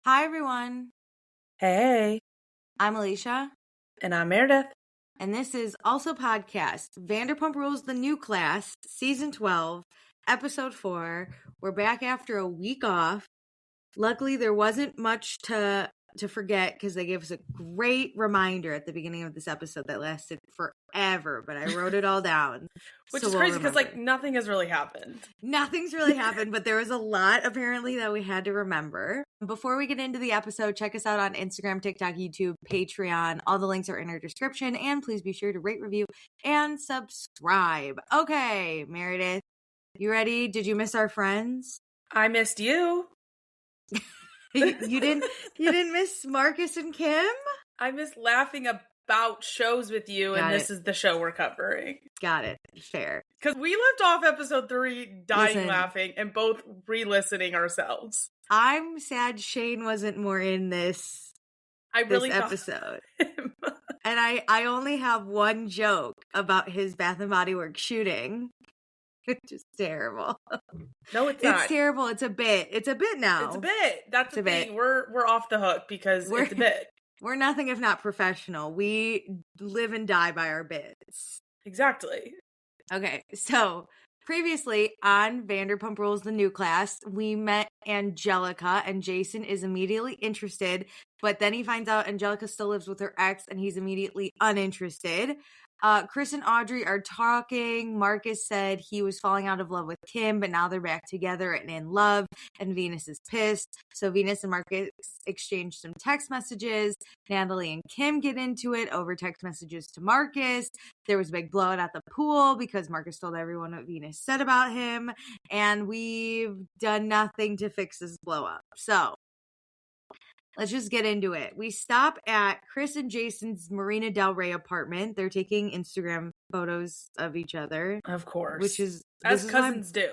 Hi, everyone. Hey. I'm Alicia. And I'm Meredith. And this is Also Podcast, Vanderpump Rules the New Class, Season 12, Episode 4. We're back after a week off. Luckily, there wasn't much to forget because they gave us a great reminder at the beginning of this episode that lasted forever, but I wrote it all down. Which so is crazy because, nothing has really happened. Nothing's really happened, but there was a lot, apparently, that we had to remember. Before we get into the episode, check us out on Instagram, TikTok, YouTube, Patreon. All the links are in our description, and please be sure to rate, review, and subscribe. Okay, Meredith, you ready? Did you miss our friends? I missed you. You didn't miss Marcus and Kim? I missed laughing about shows with you, and this is the show we're covering. Got it. Fair. Because we left off episode 3 dying laughing and both re-listening ourselves. I'm sad Shane wasn't more in this episode. And I only have one joke about his Bath & Body Works shooting. Which is terrible. No, it's not. It's terrible. It's a bit. It's a bit now. It's a bit. That's the thing. We're off the hook because it's a bit. We're nothing if not professional. We live and die by our bits. Exactly. Okay, so previously on Vanderpump Rules the New Class, we met Angelica, and Jason is immediately interested, but then he finds out Angelica still lives with her ex, and he's immediately uninterested. Chris and Audrey are talking. Marcus said he was falling out of love with Kim, but now they're back together and in love, and Venus is pissed. So Venus and Marcus exchange some text messages. Natalie and Kim get into it over text messages to Marcus. There was a big blowout at the pool because Marcus told everyone what Venus said about him, and we've done nothing to fix this blowout. So let's just get into it. We stop at Chris and Jason's Marina Del Rey apartment. They're taking Instagram photos of each other. Of course. Which is... As cousins do.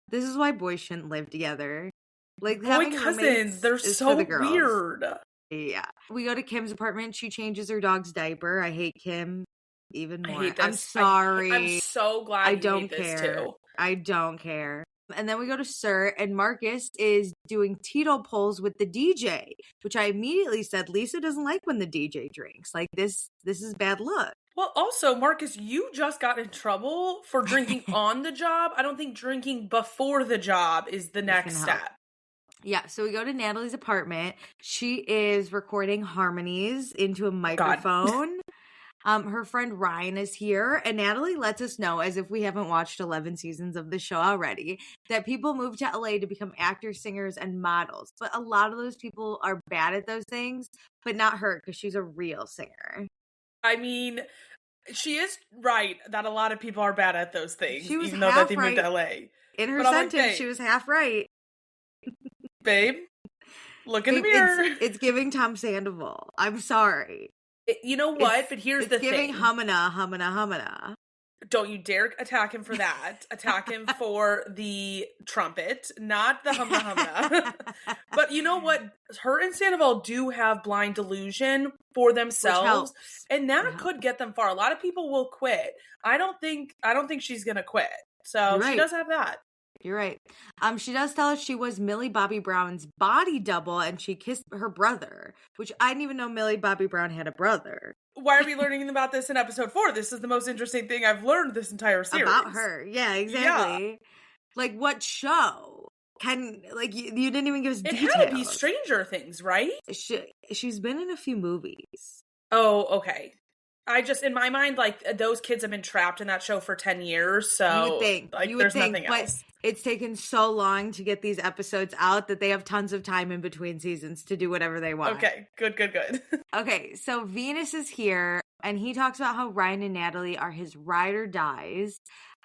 This is why boys shouldn't live together. Like, boy cousins, they're so weird. Yeah. We go to Kim's apartment. She changes her dog's diaper. I hate Kim even more. I hate this. I'm sorry. I'm so glad I don't hate care. This too. I don't care. And then we go to Sir, and Marcus is doing Tito pulls with the DJ, which I immediately said, Lisa doesn't like when the DJ drinks. Like, this is bad luck. Well, also, Marcus, you just got in trouble for drinking on the job. I don't think drinking before the job is the next step. Yeah, so we go to Natalie's apartment. She is recording harmonies into a microphone. Her friend Ryan is here, and Natalie lets us know, as if we haven't watched 11 seasons of the show already, that people move to LA to become actors, singers, and models. But a lot of those people are bad at those things, but not her, because she's a real singer. I mean, she is right that a lot of people are bad at those things, she was even though that they moved to LA. In her sentence, she was half right. Babe, look in the mirror. It's giving Tom Sandoval. I'm sorry. You know what? But here's the thing. It's giving humana. Don't you dare attack him for that. Attack him for the trumpet, not the humana. But you know what? Her and Sandoval do have blind delusion for themselves, and that could get them far. A lot of people will quit. I don't think she's gonna quit. So she does have that. You're right. She does tell us she was Millie Bobby Brown's body double, and she kissed her brother, which I didn't even know Millie Bobby Brown had a brother. Why are we learning about this in episode 4? This is the most interesting thing I've learned this entire series. About her. Yeah, exactly. Yeah. Like, what show? You didn't even give us details. It had to be Stranger Things, right? She's been in a few movies. Oh, okay. In my mind, those kids have been trapped in that show for 10 years, so you would think. There's nothing else. But it's taken so long to get these episodes out that they have tons of time in between seasons to do whatever they want. Okay, good. Okay, so Venus is here, and he talks about how Ryan and Natalie are his ride or dies.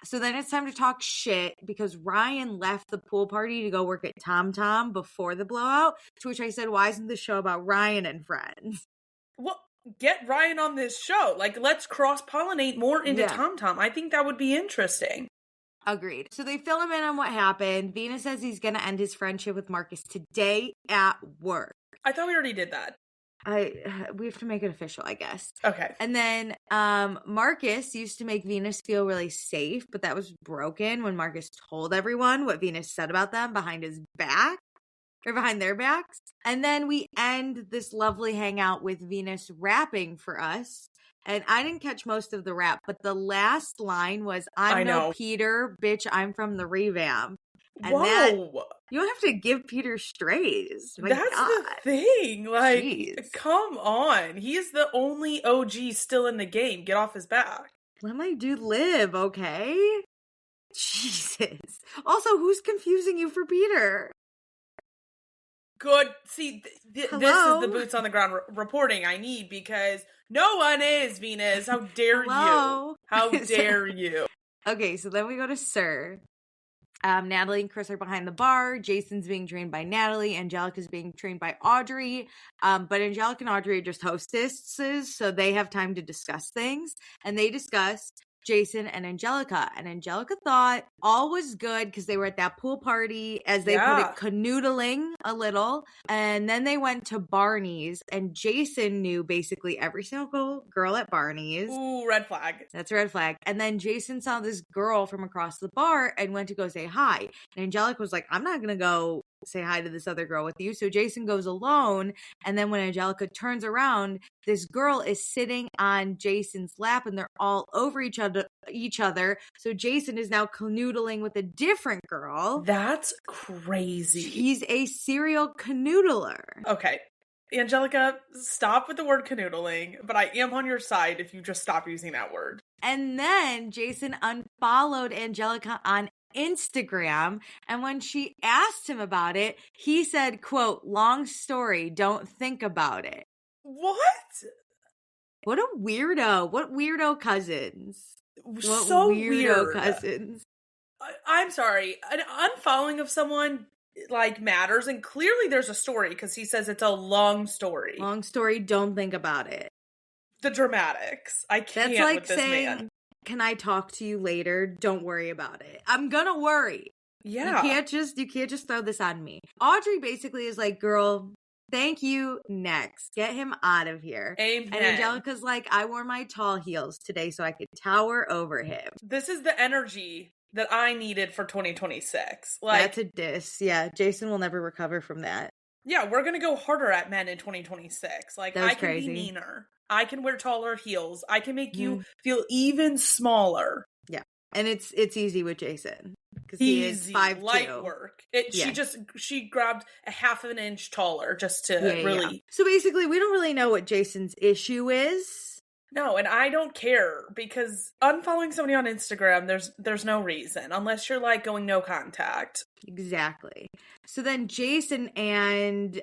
So then it's time to talk shit because Ryan left the pool party to go work at Tom Tom before the blowout, to which I said, why isn't the show about Ryan and friends? Well, get Ryan on this show. Let's cross-pollinate more into Tom Tom. I think that would be interesting. Agreed. So they fill him in on what happened. Venus says he's going to end his friendship with Marcus today at work. I thought we already did that. We have to make it official, I guess. Okay. And then Marcus used to make Venus feel really safe, but that was broken when Marcus told everyone what Venus said about them behind his back. or behind their backs. And then we end this lovely hangout with Venus rapping for us. And I didn't catch most of the rap, but the last line was, I'm no Peter, bitch, I'm from the revamp. And Whoa. You don't have to give Peter strays. That's the thing. Like, jeez. Come on. He is the only OG still in the game. Get off his back. Let my dude live, okay? Jesus. Also, who's confusing you for Peter? Good. See, this is the boots on the ground reporting I need, because no one is, Venus. How dare you? How dare you? Okay, so then we go to Sir. Natalie and Chris are behind the bar. Jason's being trained by Natalie. Angelica's being trained by Audrey. But Angelica and Audrey are just hostesses, so they have time to discuss things. And they discuss Jason and Angelica. And Angelica thought all was good because they were at that pool party, as they put it, canoodling a little. And then they went to Barney's, and Jason knew basically every single girl at Barney's. Ooh, red flag. That's a red flag. And then Jason saw this girl from across the bar and went to go say hi. And Angelica was like, I'm not going to go say hi to this other girl with you. So Jason goes alone. And then when Angelica turns around, this girl is sitting on Jason's lap and they're all over each other. So Jason is now canoodling with a different girl. That's crazy. He's a serial canoodler. Okay. Angelica, stop with the word canoodling, but I am on your side if you just stop using that word. And then Jason unfollowed Angelica on Instagram, and when she asked him about it, he said, quote, long story, don't think about it. What a weirdo. What weirdo cousins. So weird cousins. I'm sorry, an unfollowing of someone like matters, and clearly there's a story, because he says it's a long story. Long story, don't think about it. The dramatics. I can't. That's like with this saying, man. Can I talk to you later? Don't worry about it. I'm gonna worry. Yeah. You can't just throw this on me. Audrey basically is like, girl, thank you, next. Get him out of here. Amen. And Angelica's like, I wore my tall heels today so I could tower over him. This is the energy that I needed for 2026. Like, that's a diss. Yeah, Jason will never recover from that. Yeah, we're gonna go harder at men in 2026. Like, I can crazy. Be meaner. I can wear taller heels. I can make you feel even smaller. Yeah, and it's easy with Jason because he is 5'2". Light work. She grabbed a half of an inch taller just to really. Yeah. So basically, we don't really know what Jason's issue is. No, and I don't care, because unfollowing somebody on Instagram, there's no reason, unless you're like going no contact. Exactly. So then Jason and,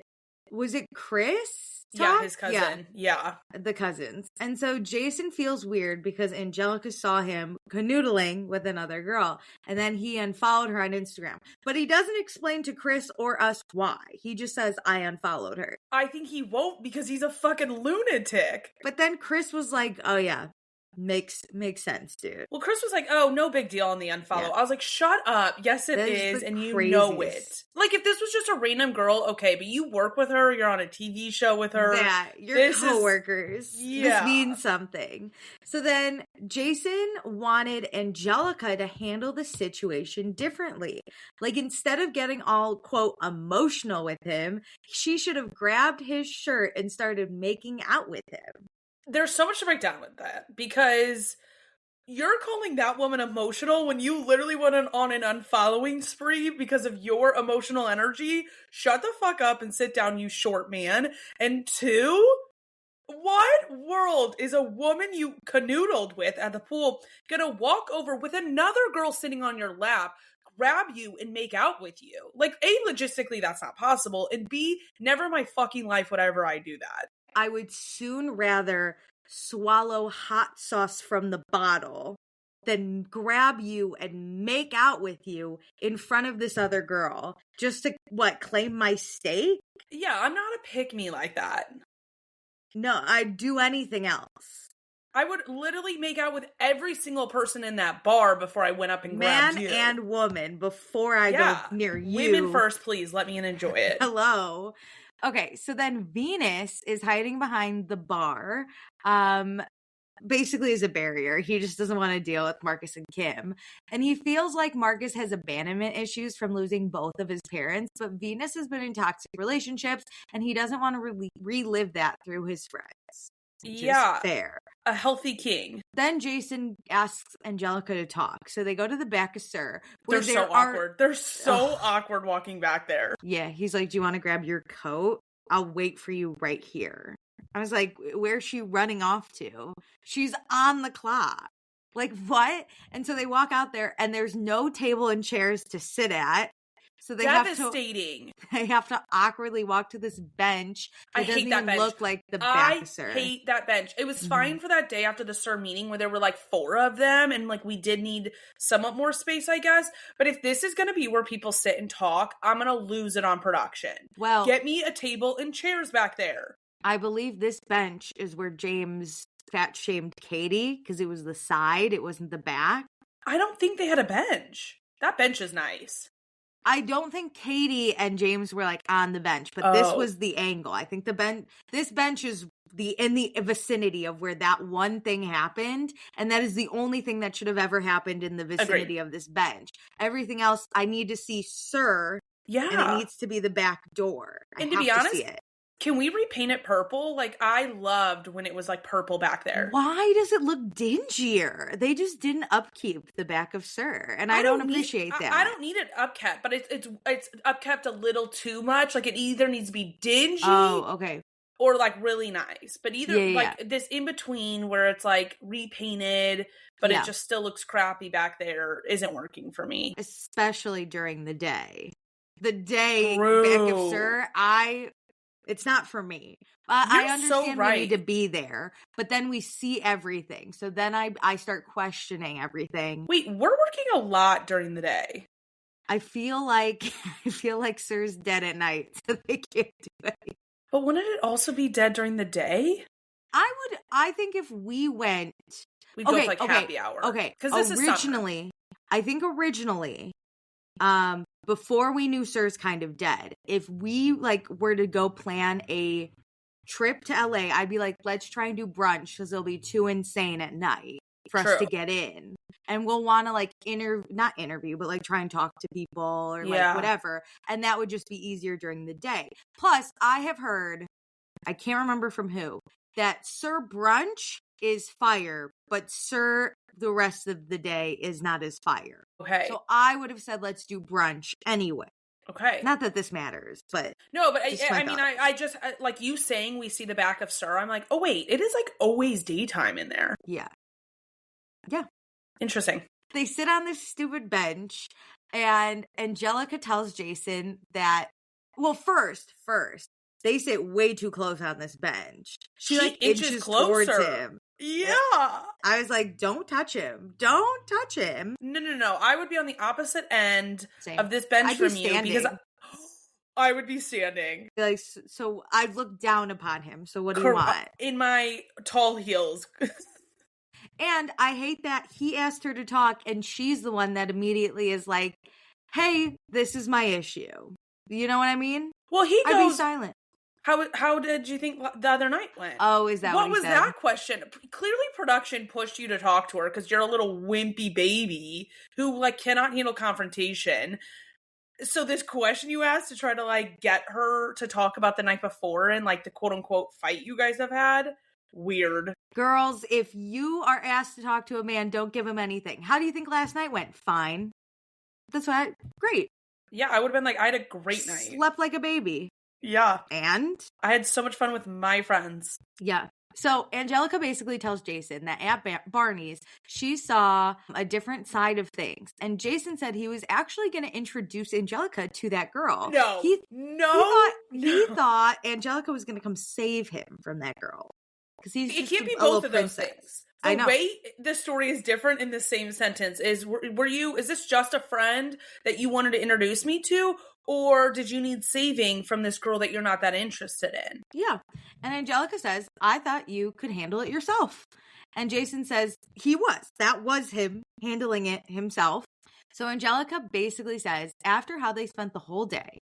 was it Chris? Yeah, his cousin. Yeah. The cousins. And so Jason feels weird because Angelica saw him canoodling with another girl, and then he unfollowed her on Instagram. But he doesn't explain to Chris or us why. He just says, I unfollowed her. I think he won't, because he's a fucking lunatic. But then Chris was like, oh yeah, makes sense, dude. Well, Chris was like, oh, no big deal on the unfollow. Yeah. I was like, shut up. Yes, it is, and you know it. Like, if this was just a random girl, okay, but you work with her, you're on a TV show with her. Yeah, you're coworkers. This means something. So then Jason wanted Angelica to handle the situation differently. Like, instead of getting all, quote, emotional with him, she should have grabbed his shirt and started making out with him. There's so much to break down with that, because you're calling that woman emotional when you literally went on an unfollowing spree because of your emotional energy. Shut the fuck up and sit down, you short man. And 2, what world is a woman you canoodled with at the pool gonna walk over with another girl sitting on your lap, grab you, and make out with you? Like, A, logistically that's not possible, and B, never in my fucking life would ever I do that. I would soon rather swallow hot sauce from the bottle than grab you and make out with you in front of this other girl just to, claim my steak? Yeah, I'm not a pick-me like that. No, I'd do anything else. I would literally make out with every single person in that bar before I went up and grabbed you. Man and woman, before I go near you. Women first, please. Let me enjoy it. Hello. Okay, so then Venus is hiding behind the bar. basically is a barrier. He just doesn't want to deal with Marcus and Kim. And he feels like Marcus has abandonment issues from losing both of his parents, but Venus has been in toxic relationships and he doesn't want to relive that through his friends. Which is fair. A healthy king. Then Jason asks Angelica to talk. So they go to the back of Sir. They're so awkward. They're so awkward walking back there. Yeah. He's like, do you want to grab your coat? I'll wait for you right here. I was like, where's she running off to? She's on the clock. Like, what? And so they walk out there and there's no table and chairs to sit at. So they Devastating. They have to awkwardly walk to this bench. I hate that bench. Look like the back of Sir. I hate that bench. It was fine for that day after the Sir meeting where there were like 4 of them and like we did need somewhat more space, I guess. But if this is going to be where people sit and talk, I'm going to lose it on production. Well, get me a table and chairs back there. I believe this bench is where James fat shamed Katie because it was the side, it wasn't the back. I don't think they had a bench. That bench is nice. I don't think Katie and James were like on the bench, but this was the angle. I think this bench is in the vicinity of where that one thing happened, and that is the only thing that should have ever happened in the vicinity of this bench. Everything else, I need to see Sir. Yeah, and it needs to be the back door. And to be honest, can we repaint it purple? Like, I loved when it was like purple back there. Why does it look dingier? They just didn't upkeep the back of Sir, and I don't appreciate that. I don't need it upkept, but it's upkept a little too much. Like, it either needs to be dingy, or like really nice. But either this in between where it's like repainted, but it just still looks crappy back there isn't working for me, especially during the day. The day back of Sir, it's not for me. I understand we need to be there, but then we see everything. So then I start questioning everything. Wait, we're working a lot during the day. I feel like Sir's dead at night, so they can't do anything. But wouldn't it also be dead during the day? I think if we went, we'd go like happy hour. Okay, because originally, before we knew Sir's kind of dead, if we like were to go plan a trip to LA, I'd be like, let's try and do brunch because it'll be too insane at night for us to get in. And we'll want to like not interview, but like try and talk to people or like whatever. And that would just be easier during the day. Plus, I have heard, I can't remember from who, that Sir brunch is fire, but Sir the rest of the day is not as fire. Okay. So I would have said, let's do brunch anyway. Okay. Not that this matters, but. No, but I just, like you saying we see the back of Sir, I'm like, oh wait, it is like always daytime in there. Yeah. Yeah. Interesting. They sit on this stupid bench and Angelica tells Jason that, well, first, they sit way too close on this bench. She like inches closer towards him. Yeah. I was like, don't touch him. Don't touch him. No. I would be on the opposite end of this bench from you because I would be standing. Like, so I'd look down upon him. So what do you want? In my tall heels. And I hate that he asked her to talk and she's the one that immediately is like, hey, this is my issue. You know what I mean? Well, he goes, I'd be silent. How did you think the other night went? Oh, is that what he was said? That question? Clearly production pushed you to talk to her because you're a little wimpy baby who like cannot handle confrontation. So this question you asked to try to like get her to talk about the night before and like the quote unquote fight you guys have had. Weird. Girls, if you are asked to talk to a man, don't give him anything. How do you think last night went? Fine. That's why. Great. Yeah, I would have been like, I had a great night. Slept like a baby. Yeah. And? I had so much fun with my friends. Yeah. So Angelica basically tells Jason that at Barney's, she saw a different side of things. And Jason said he was actually going to introduce Angelica to that girl. No. He thought Angelica was going to come save him from that girl. Because it can't be both of those things. The way the story is different in the same sentence is, is this just a friend that you wanted to introduce me to? Or did you need saving from this girl that you're not that interested in? Yeah. And Angelica says, I thought you could handle it yourself. And Jason says that was him handling it himself. So Angelica basically says, after how they spent the whole day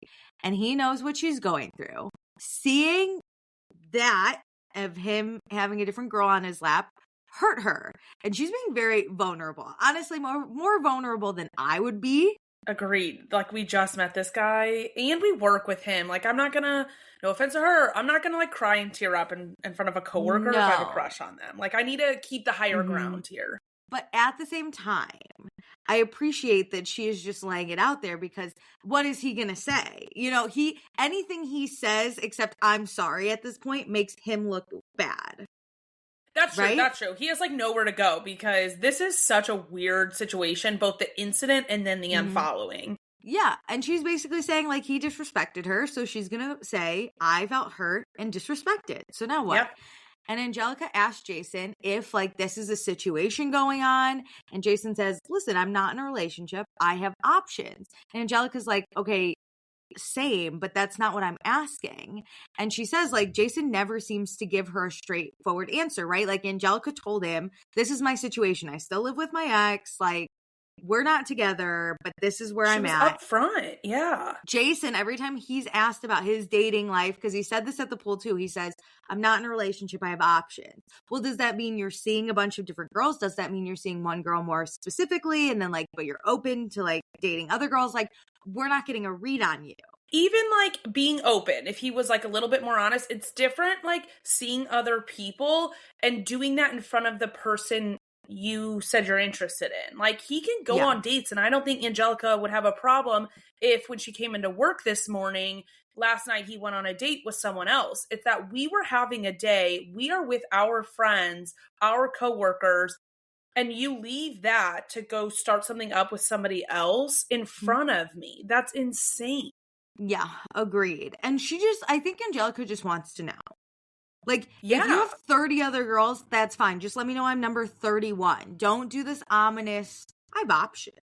and he knows what she's going through, seeing that of him having a different girl on his lap hurt her. And she's being very vulnerable. Honestly, more vulnerable than I would be. Agreed. Like, we just met this guy and we work with him. Like, I'm not gonna, no offense to her, I'm not gonna like cry and tear up in front of a coworker if I have a crush on them. Like, I need to keep the higher ground here. But at the same time, I appreciate that she is just laying it out there, because what is he going to say? You know, anything he says except I'm sorry at this point makes him look bad. That's true. Right? That's true. He has like nowhere to go, because this is such a weird situation, both the incident and then the unfollowing. Yeah. And she's basically saying like he disrespected her. So she's going to say, I felt hurt and disrespected. So now what? Yep. And Angelica asked Jason if like this is a situation going on. And Jason says, listen, I'm not in a relationship. I have options. And Angelica's like, okay, same, but that's not what I'm asking. And she says like Jason never seems to give her a straightforward answer, right? Like Angelica told him, this is my situation. I still live with my ex. Like, we're not together, but this is where I'm at. Up front, yeah. Jason, every time he's asked about his dating life, because he said this at the pool too, he says, I'm not in a relationship, I have options. Well, does that mean you're seeing a bunch of different girls? Does that mean you're seeing one girl more specifically? And then like, but you're open to like dating other girls? Like, we're not getting a read on you. Even like being open, if he was like a little bit more honest, it's different like seeing other people and doing that in front of the person you said you're interested in. Like, he can go on dates, and I don't think Angelica would have a problem if when she came into work this morning, last night he went on a date with someone else. It's that we were having a day, we are with our friends, our coworkers, and you leave that to go start something up with somebody else in front of me. That's insane. Yeah, agreed. And I think Angelica just wants to know. Like, if you have 30 other girls, that's fine. Just let me know I'm number 31. Don't do this ominous, I have options.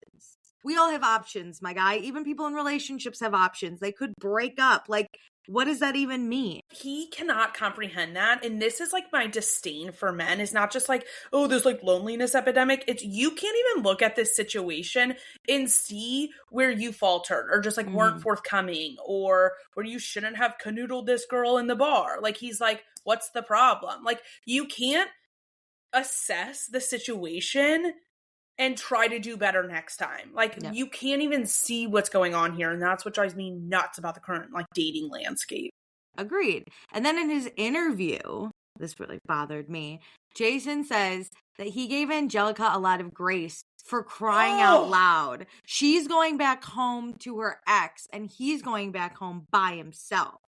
We all have options, my guy. Even people in relationships have options. They could break up. Like, what does that even mean? He cannot comprehend that. And this is like my disdain for men. Is not just like, oh, there's like loneliness epidemic. It's you can't even look at this situation and see where you faltered or just like weren't forthcoming or where you shouldn't have canoodled this girl in the bar. Like, he's like, what's the problem? Like, you can't assess the situation and try to do better next time. Like, you can't even see what's going on here. And that's what drives me nuts about the current, like, dating landscape. Agreed. And then in his interview, this really bothered me, Jason says that he gave Angelica a lot of grace for crying out loud. She's going back home to her ex, and he's going back home by himself.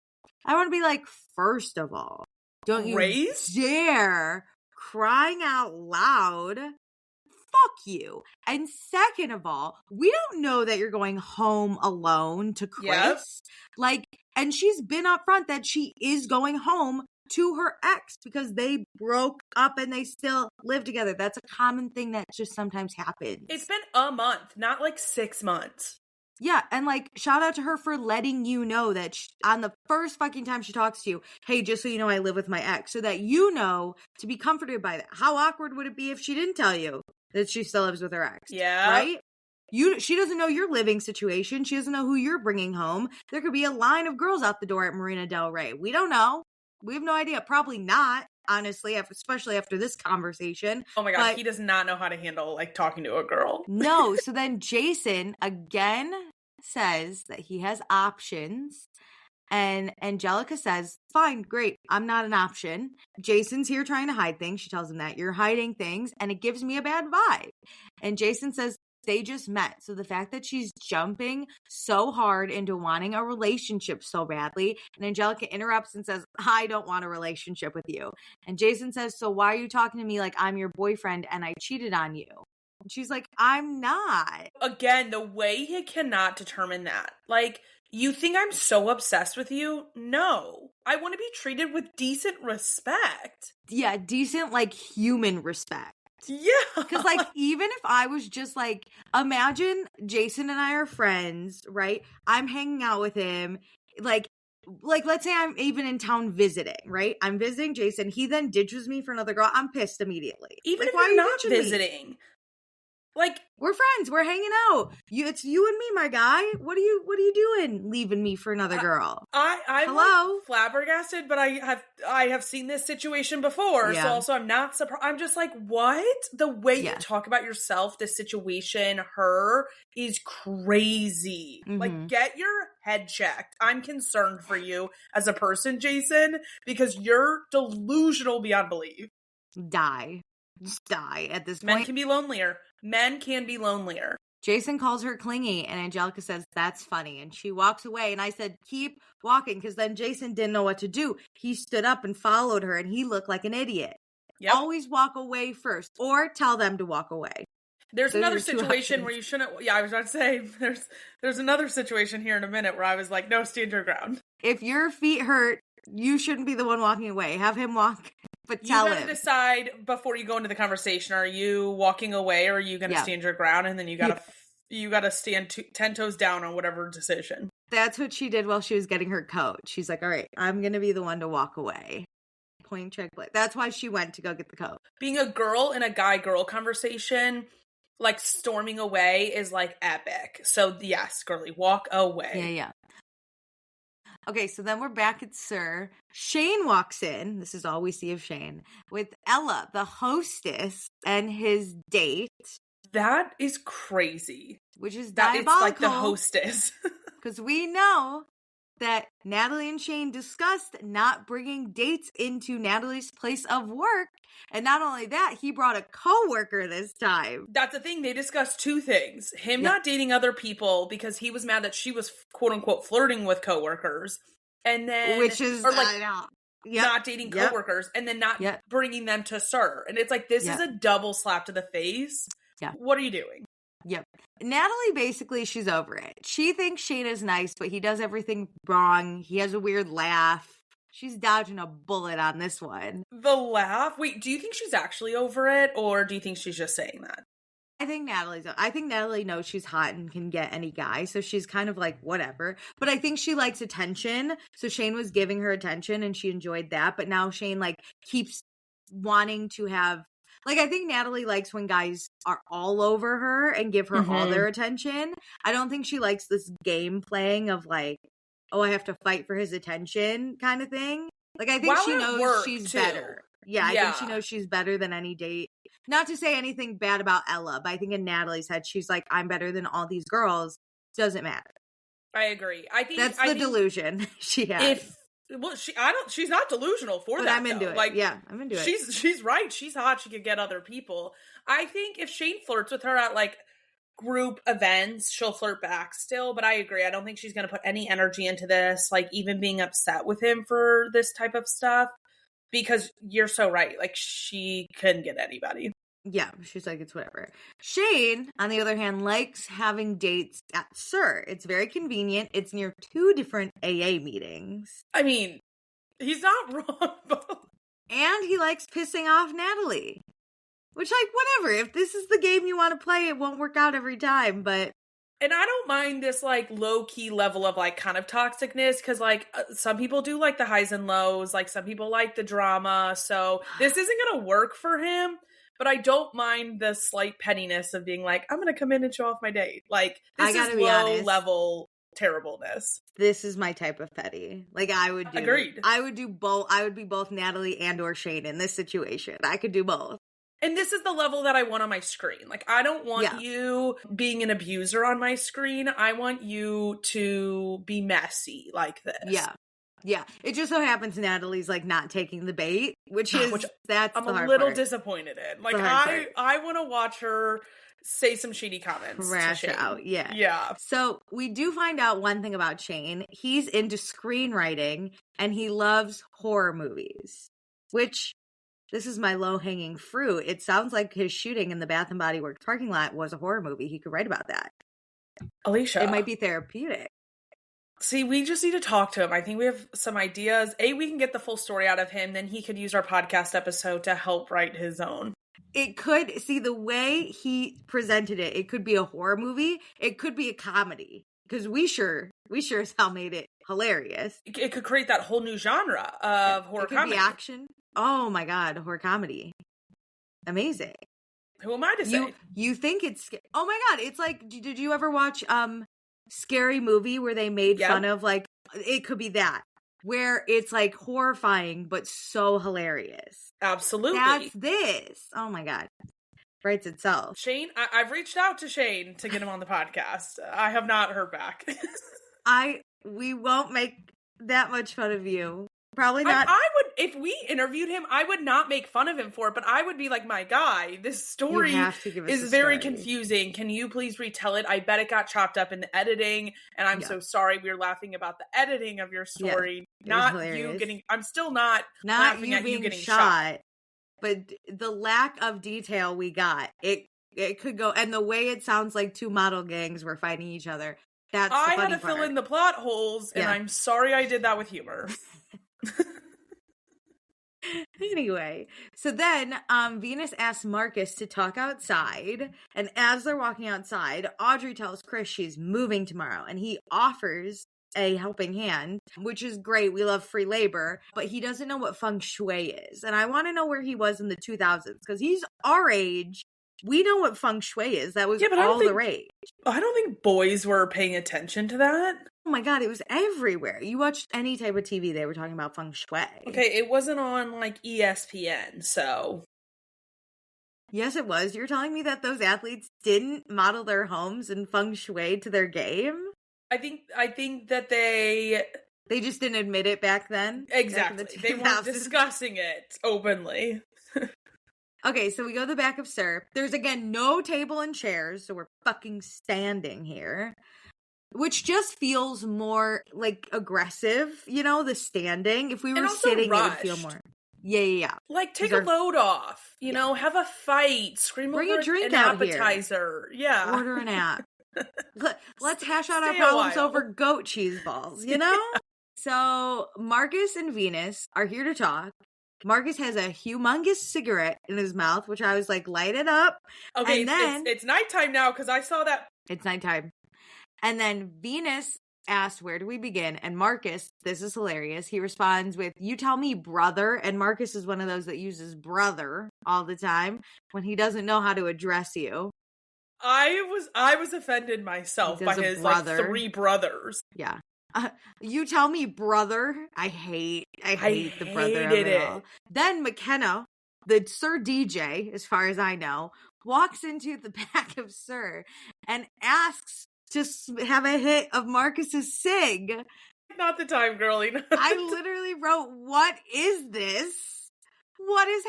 I want to be like, first of all, don't you dare crying out loud. Fuck you. And second of all, we don't know that you're going home alone to Chris. Like, and she's been upfront that she is going home to her ex because they broke up and they still live together. That's a common thing that just sometimes happens. It's been a month, not like 6 months. Yeah, and like, shout out to her for letting you know that on the first fucking time she talks to you, hey, just so you know, I live with my ex, so that you know to be comforted by that. How awkward would it be if she didn't tell you that she still lives with her ex? Yeah. Right? She doesn't know your living situation. She doesn't know who you're bringing home. There could be a line of girls out the door at Marina Del Rey. We don't know. We have no idea. Probably not, honestly, especially after this conversation. Oh my God, he does not know how to handle, like, talking to a girl. No, so then Jason, again, says that he has options. And Angelica says, fine, great, I'm not an option. Jason's here trying to hide things. She tells him that you're hiding things, and it gives me a bad vibe. And Jason says, they just met. So the fact that she's jumping so hard into wanting a relationship so badly, and Angelica interrupts and says, I don't want a relationship with you. And Jason says, so why are you talking to me like I'm your boyfriend and I cheated on you? And she's like, I'm not. Again, the way he cannot determine that. Like, you think I'm so obsessed with you? No. I want to be treated with decent respect. Yeah, decent, like, human respect. Yeah. Because, like, even if I was just, like, imagine Jason and I are friends, right? I'm hanging out with him. Like, let's say I'm even in town visiting, right? I'm visiting Jason. He then ditches me for another girl. I'm pissed immediately. Even like, if why you're are you not ditching visiting. me? Like, we're friends. We're hanging out. It's you and me, my guy. What are you doing leaving me for another girl? I'm Hello? like flabbergasted, but I have seen this situation before. Yeah. So also I'm not surprised. I'm just like, what? The way you Yeah. talk about yourself, this situation, her is crazy. Like, get your head checked. I'm concerned for you as a person, Jason, because you're delusional beyond belief. Die. Just die at this point. Men can be lonelier. Men can be lonelier. Jason calls her clingy, and Angelica says, that's funny. And she walks away, and I said, keep walking, because then Jason didn't know what to do. He stood up and followed her, and he looked like an idiot. Yep. Always walk away first, or tell them to walk away. There's another situation where you shouldn't. Yeah, I was about to say, there's another situation here in a minute where I was like, no, stand your ground. If your feet hurt, you shouldn't be the one walking away. Have him walk. But tell him. You gotta decide before you go into the conversation. Are you walking away, or are you gonna stand your ground? And then you gotta stand 10 toes down on whatever decision. That's what she did while she was getting her coat. She's like, all right, I'm gonna be the one to walk away. Point, check, play. That's why she went to go get the coat. Being a girl in a guy-girl conversation, like storming away, is like epic. So yes, girly, walk away. Yeah. Okay, so then we're back at Sir. Shane walks in. This is all we see of Shane. With Ella, the hostess, and his date. That is crazy. Which is diabolical. It's like the hostess. Because we know that Natalie and Shane discussed not bringing dates into Natalie's place of work. And not only that, he brought a coworker this time. That's the thing. They discussed two things. Him not dating other people because he was mad that she was quote unquote flirting with coworkers. And then, which is, not dating coworkers and then not bringing them to Sir. And it's like, this is a double slap to the face. Yeah. What are you doing? Yep. Natalie, basically, she's over it. She thinks Shane is nice, but he does everything wrong. He has a weird laugh. She's dodging a bullet on this one. The laugh? Wait, do you think she's actually over it, or do you think she's just saying that? I think Natalie knows she's hot and can get any guy, so she's kind of like, whatever. But I think she likes attention, so Shane was giving her attention, and she enjoyed that. But now Shane, keeps wanting to have... I think Natalie likes when guys are all over her and give her all their attention. I don't think she likes this game playing of I have to fight for his attention kind of thing. I think she knows she's better. Yeah, I think she knows she's better than any date. Not to say anything bad about Ella, but I think in Natalie's head, she's like, I'm better than all these girls. Doesn't matter. I agree. I think that's the delusion she has. She's not delusional for that. I'm into it. I'm into it. She's right. She's hot. She could get other people. I think if Shane flirts with her at group events, she'll flirt back still. But I agree. I don't think she's going to put any energy into this, even being upset with him for this type of stuff. Because you're so right. She couldn't get anybody. Yeah, she's like, it's whatever. Shane, on the other hand, likes having dates at Sir. It's very convenient. It's near 2 different AA meetings. I mean, he's not wrong. And he likes pissing off Natalie. Which, whatever. If this is the game you want to play, it won't work out every time, but... And I don't mind this, low-key level of, kind of toxicness, because, some people do like the highs and lows. Some people like the drama, so this isn't going to work for him. But I don't mind the slight pettiness of being I'm going to come in and show off my date. This is low-level terribleness. This is my type of petty. I would do... Agreed. I would do both. I would be both Natalie and or Shane in this situation. I could do both. And this is the level that I want on my screen. I don't want you being an abuser on my screen. I want you to be messy like this. Yeah. Yeah. It just so happens Natalie's not taking the bait, which that's I'm the hard a little part. Disappointed in. I want to watch her say some shady comments. Crash out. Yeah. Yeah. So we do find out one thing about Shane. He's into screenwriting and he loves horror movies, which... This is my low-hanging fruit. It sounds like his shooting in the Bath & Body Works parking lot was a horror movie. He could write about that. Alicia. It might be therapeutic. See, we just need to talk to him. I think we have some ideas. We can get the full story out of him. Then he could use our podcast episode to help write his own. It could, see, the way he presented it, it could be a horror movie. It could be a comedy. Because we sure as hell made it hilarious. It could create that whole new genre of horror comedy. It could be action. Oh my God, horror comedy. Amazing. Who am I to say? You think it's, oh my God, it's like, did you ever watch Scary Movie where they made fun of, like, it could be that, where it's like horrifying but so hilarious. Absolutely. That's this. Oh my God. Writes itself. Shane, I've reached out to Shane to get him on the podcast. I have not heard back. We won't make that much fun of you. Probably not. I would, if we interviewed him, I would not make fun of him for it, but I would be like, my guy, this story is very confusing. Can you please retell it? I bet it got chopped up in the editing, and I'm so sorry. We're laughing about the editing of your story, not you getting, I'm still not laughing at you getting shot. But the lack of detail we got, it could go, and the way it sounds like two model gangs were fighting each other. That's the funny I had to fill in the plot holes, and I'm sorry I did that with humor. Anyway, so then Venus asks Marcus to talk outside, and as they're walking outside, Audrey tells Chris she's moving tomorrow, and he offers a helping hand, which is great. We love free labor, but he doesn't know what feng shui is, and I want to know where he was in the 2000s, because he's our age. We know what feng shui is. That was all the rage. I don't think boys were paying attention to that. Oh my God, it was everywhere. You watched any type of TV, they were talking about feng shui. Okay, it wasn't on, like, ESPN, so. Yes, it was. You're telling me that those athletes didn't model their homes in feng shui to their game? I think that they just didn't admit it back then? Exactly. They weren't discussing it openly. Okay, so we go to the back of Sir. There's, again, no table and chairs, so we're fucking standing here. Which just feels more, like, aggressive, you know, the standing. If we were sitting, rushed. It would feel more. Yeah. Like, take a load off, you know, have a fight, scream Bring over a drink an out appetizer. Here. Yeah. Order an app. Let's hash out our problems over goat cheese balls, you know? So, Marcus and Venus are here to talk. Marcus has a humongous cigarette in his mouth, which I was like, light it up. Okay, and then, it's nighttime now, because I saw that. It's nighttime. And then Venus asks, where do we begin? And Marcus, this is hilarious, he responds with, you tell me, brother. And Marcus is one of those that uses brother all the time when he doesn't know how to address you. I was offended myself by his like 3 brothers. Yeah. You tell me, brother. I hate the brother of it all. Then McKenna, the Sir DJ, as far as I know, walks into the back of Sir and asks to have a hit of Marcus's cig. Not the time, girlie. I literally wrote, what is this? What is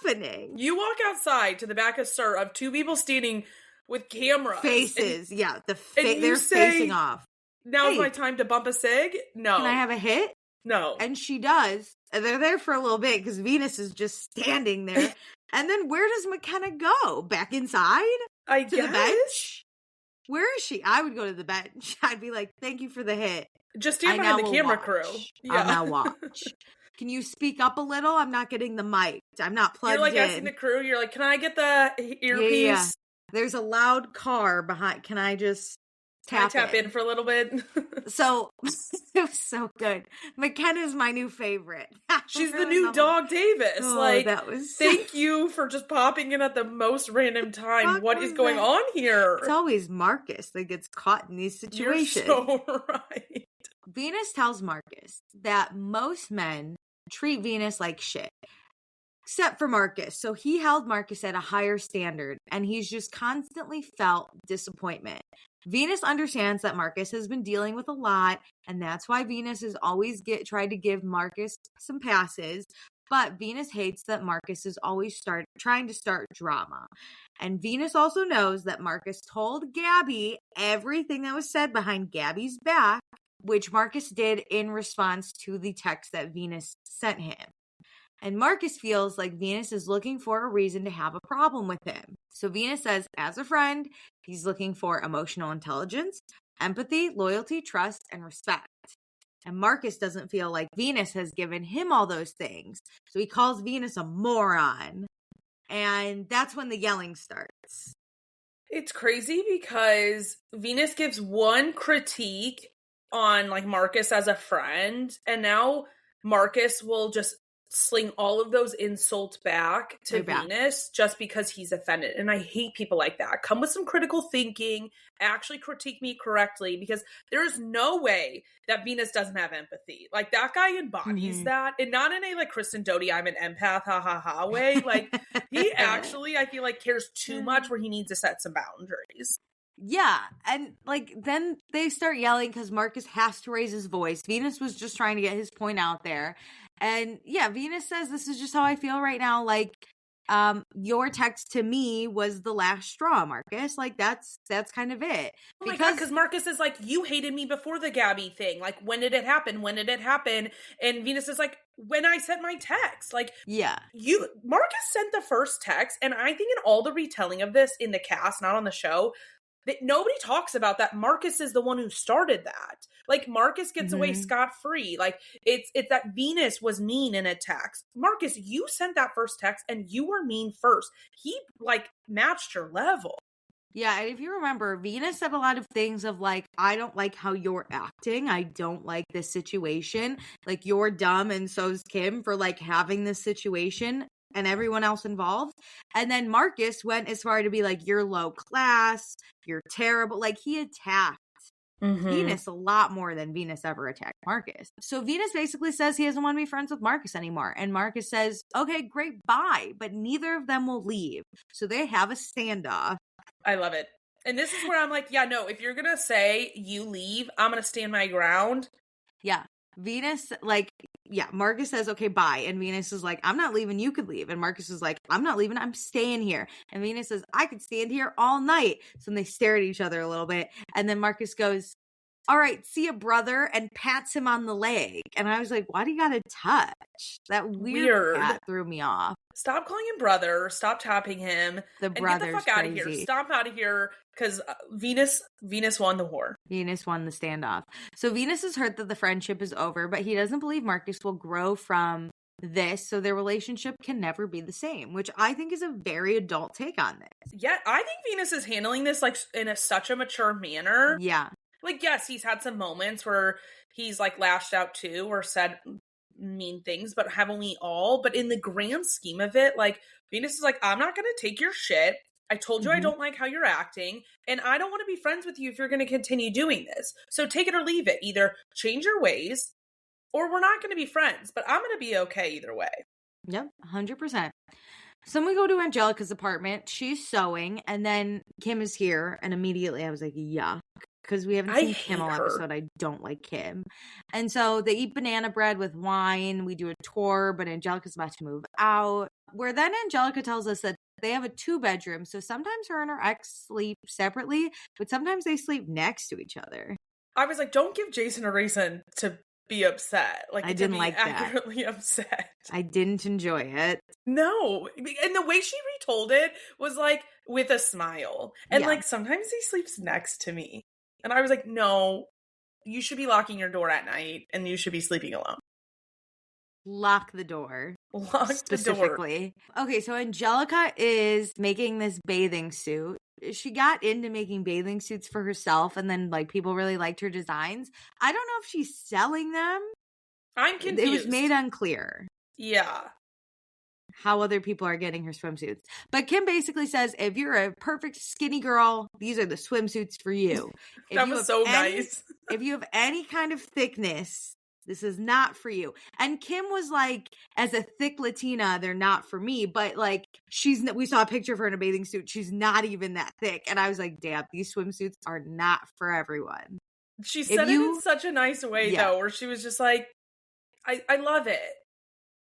happening? You walk outside to the back of Sir of 2 people standing with cameras. Faces, they're facing off. Now's my time to bump a cig? No. Can I have a hit? No. And she does. And they're there for a little bit because Venus is just standing there. And then where does McKenna go? Back inside? I guess. To the bench? Where is she? I would go to the bench. I'd be like, thank you for the hit. Just stand behind the camera crew. Yeah. I'll now watch. Can you speak up a little? I'm not getting the mic. I'm not plugged in. You're like asking the crew. You're like, can I get the earpiece? Yeah. There's a loud car behind. Can I just tap in for a little bit? So it was so good. McKenna's my new favorite. She's the new Dog Davis. That was thank you for just popping in at the most random time. What is going on here? It's always Marcus that gets caught in these situations. You're so right. Venus tells Marcus that most men treat Venus like shit. Except for Marcus. So he held Marcus at a higher standard, and he's just constantly felt disappointment. Venus understands that Marcus has been dealing with a lot, and that's why Venus has always tried to give Marcus some passes. But Venus hates that Marcus is always trying to start drama. And Venus also knows that Marcus told Gabby everything that was said behind Gabby's back, which Marcus did in response to the text that Venus sent him. And Marcus feels like Venus is looking for a reason to have a problem with him. So Venus says, as a friend, he's looking for emotional intelligence, empathy, loyalty, trust, and respect. And Marcus doesn't feel like Venus has given him all those things. So he calls Venus a moron. And that's when the yelling starts. It's crazy because Venus gives one critique on like Marcus as a friend, and now Marcus will just sling all of those insults back to Venus just because he's offended. And I hate people like that. Come with some critical thinking, actually critique me correctly, because there's no way that Venus doesn't have empathy. Like, that guy embodies that, and not in a like Kristen Doty, I'm an empath, ha ha ha way. Like, he actually, I feel like, cares too much where he needs to set some boundaries. Yeah, and like then they start yelling because Marcus has to raise his voice. Venus was just trying to get his point out there. And yeah, Venus says, this is just how I feel right now. Like, your text to me was the last straw, Marcus. Like, that's kind of it. Oh my God, because Marcus is like, you hated me before the Gabby thing. Like, when did it happen? When did it happen? And Venus is like, when I sent my text. Like, yeah, Marcus sent the first text, and I think in all the retelling of this in the cast, not on the show, that nobody talks about that Marcus is the one who started that. Like, Marcus gets away scot-free. Like, it's that Venus was mean in a text. Marcus, you sent that first text and you were mean first. He like matched your level. Yeah, and if you remember, Venus said a lot of things of like, I don't like how you're acting. I don't like this situation. Like, you're dumb and so's Kim for like having this situation and everyone else involved. And then Marcus went as far to be like, you're low class, you're terrible. Like, he attacked Venus a lot more than Venus ever attacked Marcus. So Venus basically says he doesn't want to be friends with Marcus anymore. And Marcus says, okay, great, bye. But neither of them will leave. So they have a standoff. I love it. And this is where I'm like, yeah, no, if you're going to say you leave, I'm going to stand my ground. Yeah. Venus, like, yeah, Marcus says, okay, bye. And Venus is like, I'm not leaving. You could leave. And Marcus is like, I'm not leaving. I'm staying here. And Venus says, I could stand here all night. So then they stare at each other a little bit. And then Marcus goes, all right, see ya, brother, and pats him on the leg. And I was like, why do you gotta touch? That weird pat threw me off. Stop calling him brother. Stop tapping him. The brother's get the fuck out crazy. of here. Stop out of here, because Venus won the war. Venus won the standoff. So Venus is hurt that the friendship is over, but he doesn't believe Marcus will grow from this, so their relationship can never be the same, which I think is a very adult take on this. Yeah, I think Venus is handling this like in such a mature manner. Yeah. Like, yes, he's had some moments where he's like lashed out too or said mean things, but haven't we all? But in the grand scheme of it, like, Venus is like, I'm not going to take your shit. I told you I don't like how you're acting, and I don't want to be friends with you if you're going to continue doing this. So take it or leave it. Either change your ways or we're not going to be friends, but I'm going to be okay either way. Yep, 100%. So then we go to Angelica's apartment. She's sewing, and then Kim is here, and immediately I was like, yuck. Because we haven't seen Kim all episode. I don't like Kim. And so they eat banana bread with wine. We do a tour, but Angelica's about to move out. Where then Angelica tells us that they have a 2-bedroom. So sometimes her and her ex sleep separately, but sometimes they sleep next to each other. I was like, don't give Jason a reason to be upset. Like, I didn't like that. Accurately upset. I didn't enjoy it. No. And the way she retold it was like with a smile. And like, sometimes he sleeps next to me. And I was like, no, you should be locking your door at night and you should be sleeping alone. Lock the door. Lock specifically. The door. Okay, so Angelica is making this bathing suit. She got into making bathing suits for herself, and then like people really liked her designs. I don't know if she's selling them. I'm confused. It was made unclear. Yeah. How other people are getting her swimsuits. But Kim basically says, if you're a perfect skinny girl, these are the swimsuits for you. That was so nice. If you have any kind of thickness, this is not for you. And Kim was like, as a thick Latina, they're not for me. But like, we saw a picture of her in a bathing suit. She's not even that thick. And I was like, damn, these swimsuits are not for everyone. She said it in such a nice way, though, where she was just like, I love it.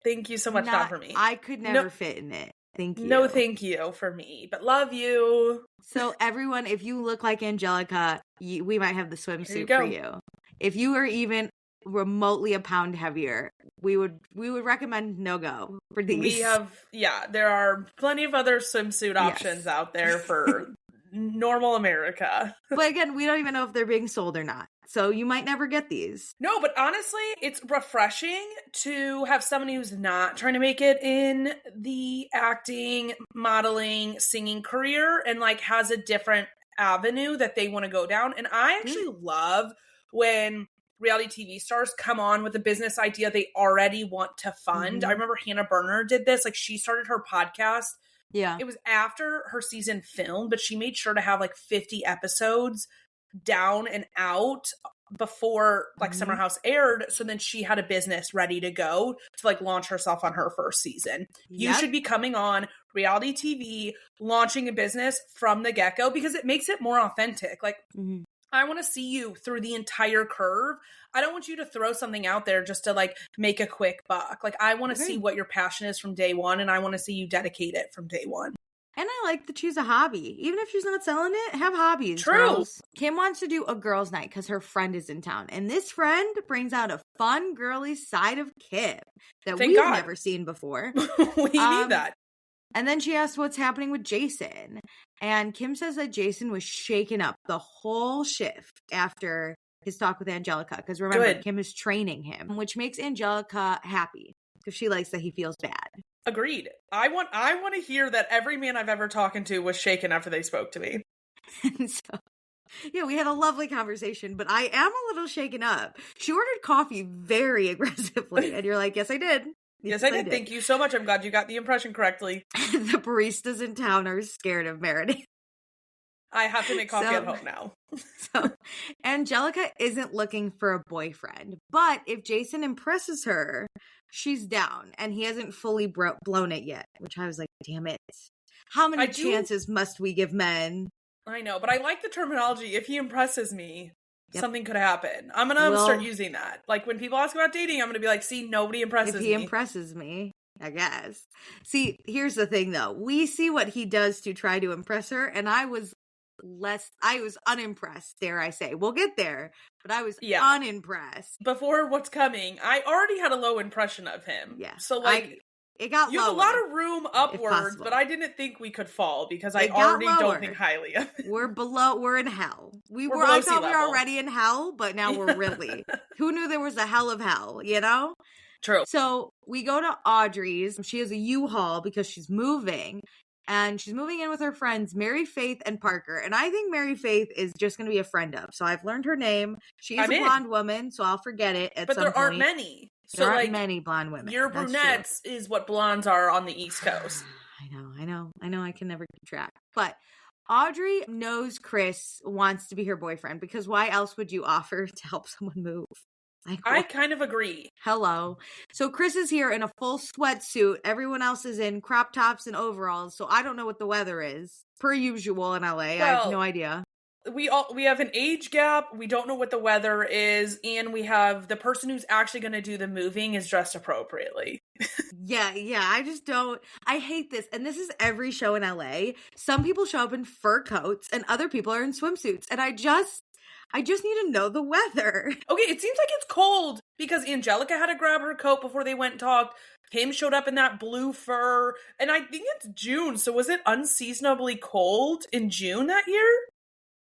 Thank you so much, not for me. I could never fit in it. Thank you. No, thank you for me, but love you. So everyone, if you look like Angelica, we might have the swimsuit for you. If you are even remotely a pound heavier, we would recommend no go for these. We have, there are plenty of other swimsuit options out there for normal America. But again, we don't even know if they're being sold or not. So you might never get these. No, but honestly, it's refreshing to have somebody who's not trying to make it in the acting, modeling, singing career and like has a different avenue that they want to go down. And I actually love when reality TV stars come on with a business idea they already want to fund. I remember Hannah Berner did this. Like, she started her podcast. Yeah. It was after her season filmed, but she made sure to have like 50 episodes down and out before like Summer House aired. So then she had a business ready to go to like launch herself on her first season. You should be coming on reality TV, launching a business from the get-go, because it makes it more authentic. Like, I want to see you through the entire curve. I don't want you to throw something out there just to like make a quick buck. Like, I want to see what your passion is from day one, and I want to see you dedicate it from day one. And I like to choose a hobby. Even if she's not selling it, have hobbies. True. Girls. Kim wants to do a girls' night because her friend is in town. And this friend brings out a fun, girly side of Kim that we've never seen before. We need that. And then she asks what's happening with Jason. And Kim says that Jason was shaken up the whole shift after his talk with Angelica. Because remember, Kim is training him, which makes Angelica happy because she likes that he feels bad. Agreed. I want to hear that every man I've ever talked to was shaken after they spoke to me. And so, yeah, we had a lovely conversation, but I am a little shaken up. She ordered coffee very aggressively, and you're like, yes, I did. Yes, I did. Thank you so much. I'm glad you got the impression correctly. The baristas in town are scared of Meredith. I have to make coffee at home now. So, Angelica isn't looking for a boyfriend, but if Jason impresses her, she's down, and he hasn't fully blown it yet, which I was like, damn it. How many chances must we give men? I know, but I like the terminology. If he impresses me, something could happen. I'm going to start using that. Like, when people ask about dating, I'm going to be like, see, nobody impresses me. If he impresses me, I guess. See, here's the thing, though. We see what he does to try to impress her, and I was unimpressed, dare I say. We'll get there, but I was unimpressed. Before what's coming, I already had a low impression of him. Yeah. So, like, it got you have a lot of room upwards, but I didn't think we could fall because I already don't think highly of it. We're in hell. I thought we were already in hell, but now we're really. Who knew there was a hell of hell, you know? True. So we go to Audrey's. She has a U-Haul because she's moving. And she's moving in with her friends, Mary Faith and Parker. And I think Mary Faith is just going to be a friend of. So I've learned her name. She is a blonde woman, so I'll forget it at some point. But there aren't many. There aren't many blonde women. Your brunettes is what blondes are on the East Coast. I know. I can never keep track. But Audrey knows Chris wants to be her boyfriend, because why else would you offer to help someone move? I kind of agree. Hello. So Chris is here in a full sweatsuit. Everyone else is in crop tops and overalls. So I don't know what the weather is. Per usual in LA. I have no idea. We have an age gap. We don't know what the weather is. And we have the person who's actually going to do the moving is dressed appropriately. Yeah. I just don't. I hate this. And this is every show in LA. Some people show up in fur coats and other people are in swimsuits. And I just need to know the weather. Okay, it seems like it's cold because Angelica had to grab her coat before they went and talked. Kim showed up in that blue fur. And I think it's June. So was it unseasonably cold in June that year?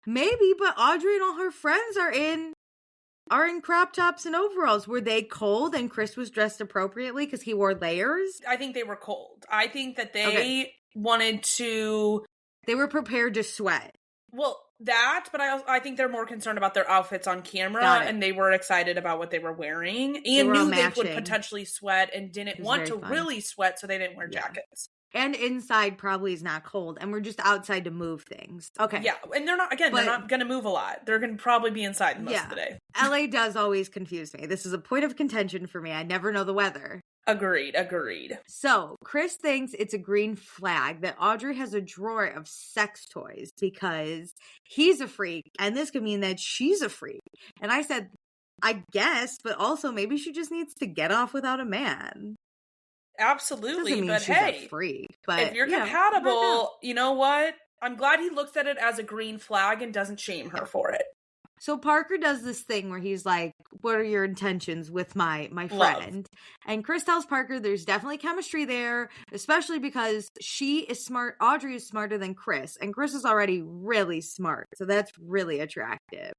Maybe, but Audrey and all her friends are in crop tops and overalls. Were they cold and Chris was dressed appropriately because he wore layers? I think they were cold. I think that they wanted to... They were prepared to sweat. Well, that, but I think they're more concerned about their outfits on camera, and they were excited about what they were wearing and knew they would potentially sweat and didn't want to really sweat, so they didn't wear jackets. And inside probably is not cold, and we're just outside to move things. Okay. Yeah, and they're not going to move a lot. They're going to probably be inside most of the day. LA does always confuse me. This is a point of contention for me. I never know the weather. Agreed. So, Chris thinks it's a green flag that Audrey has a drawer of sex toys because he's a freak, and this could mean that she's a freak. And I said, I guess, but also maybe she just needs to get off without a man. Absolutely, but she's a freak. But if you're compatible, you know what? I'm glad he looks at it as a green flag and doesn't shame her for it. So Parker does this thing where he's like, what are your intentions with my friend? And Chris tells Parker there's definitely chemistry there, especially because she is smart. Audrey is smarter than Chris, and Chris is already really smart. So that's really attractive.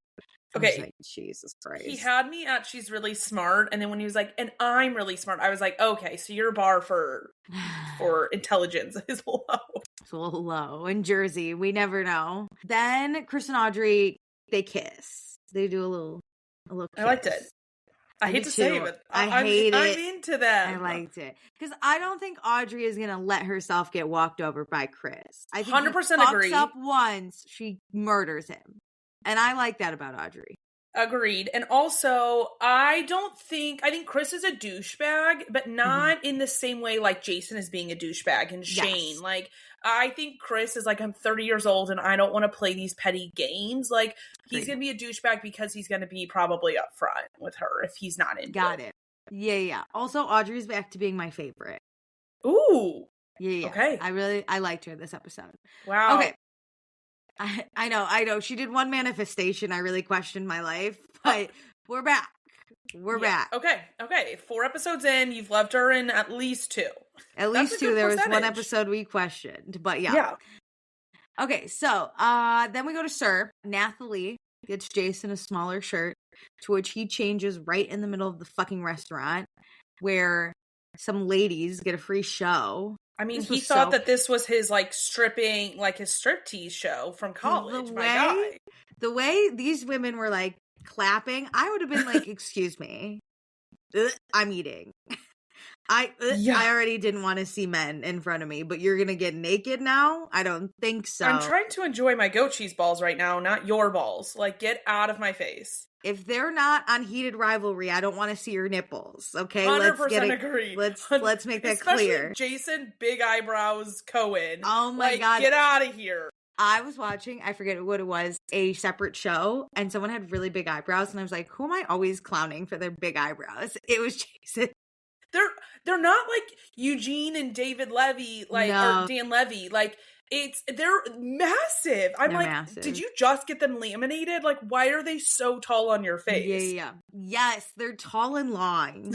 Okay. Like, Jesus Christ. He had me at she's really smart, and then when he was like, and I'm really smart, I was like, okay, so your bar for intelligence is low. It's a little low. In Jersey, we never know. Then Chris and Audrey, they kiss. They do a little A little kiss. I liked it. I hate to say it, but I hate it. I'm into that. I liked it. Because I don't think Audrey is going to let herself get walked over by Chris. I think 100% agree. He fucks up once, she murders him. And I like that about Audrey. Agreed. And also, I think Chris is a douchebag, but not in the same way like Jason is being a douchebag and Shane. Yes. Like, I think Chris is like, I'm 30 years old and I don't want to play these petty games. Like, he's going to be a douchebag because he's going to be probably upfront with her if he's not into it. Got it. Yeah. Also, Audrey's back to being my favorite. Ooh. Yeah. Okay. I liked her this episode. Wow. Okay. I know. She did one manifestation. I really questioned my life, but we're back. We're back. Okay. 4 episodes in, you've loved her in at least 2. At least 2. There was one episode we questioned, but yeah. Okay, so then we go to Sir. Natalie gets Jason a smaller shirt, to which he changes right in the middle of the fucking restaurant, where some ladies get a free show. I mean, he thought that this was his, like, stripping, like, his striptease show from college, my guy. The way these women were, like, clapping, I would have been like, excuse me, I'm eating. I already didn't want to see men in front of me, but you're going to get naked now? I don't think so. I'm trying to enjoy my goat cheese balls right now, not your balls. Like, get out of my face. If they're not on Heated Rivalry, I don't want to see your nipples, okay? 100% agree. Let's make that clear. Jason Big Eyebrows Cohen. Oh my God. Get out of here. I was watching, I forget what it was, a separate show, and someone had really big eyebrows, and I was like, who am I always clowning for their big eyebrows? It was Jason. They're not like Eugene and David Levy, like, or Dan Levy. Like, they're massive. They're massive. Did you just get them laminated? Like, why are they so tall on your face? Yeah. Yes, they're tall and long.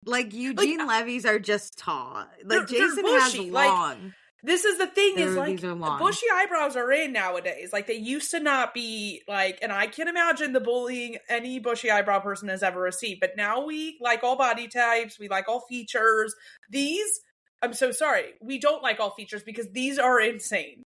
Like, Eugene Levy's are just tall. Like, Jason has long. Like, this is the thing is, like, bushy eyebrows are in nowadays. Like, they used to not be, like, and I can't imagine the bullying any bushy eyebrow person has ever received. But now we like all body types. We like all features. These, I'm so sorry. We don't like all features because these are insane.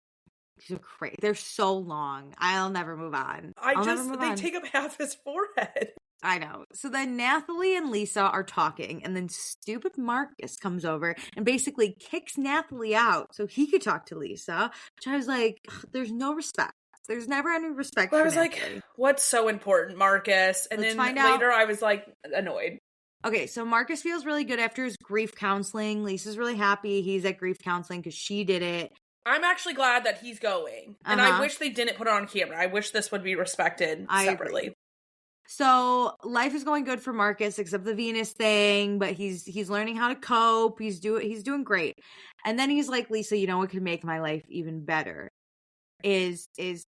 These are crazy. They're so long. I'll never move on. They take up half his forehead. I know. So then Natalie and Lisa are talking, and then stupid Marcus comes over and basically kicks Natalie out so he could talk to Lisa, which I was like, there's no respect. There's never any respect for Natalie. Like, what's so important, Marcus? And then later I was like, annoyed. Okay, so Marcus feels really good after his grief counseling. Lisa's really happy he's at grief counseling because she did it. I'm actually glad that he's going. And I wish they didn't put it on camera. I wish this would be respected separately. Agree. So life is going good for Marcus, except the Venus thing, but he's learning how to cope. He's doing great. And then he's like, Lisa, you know what could make my life even better is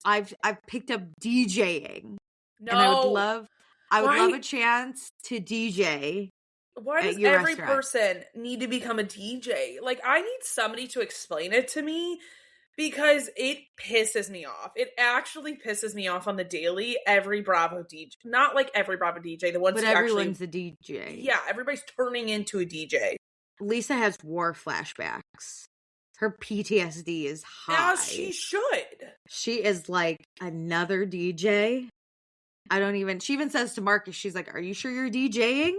I've picked up DJing. No. And I would love a chance to DJ. Why does every person need to become a DJ? Like, I need somebody to explain it to me. Because it pisses me off. It actually pisses me off on the daily. Every Bravo DJ. Not like every Bravo DJ. The ones but everyone's a DJ. Yeah, everybody's turning into a DJ. Lisa has war flashbacks. Her PTSD is high. As she should. She is like another DJ. She even says to Marcus, she's like, are you sure you're DJing?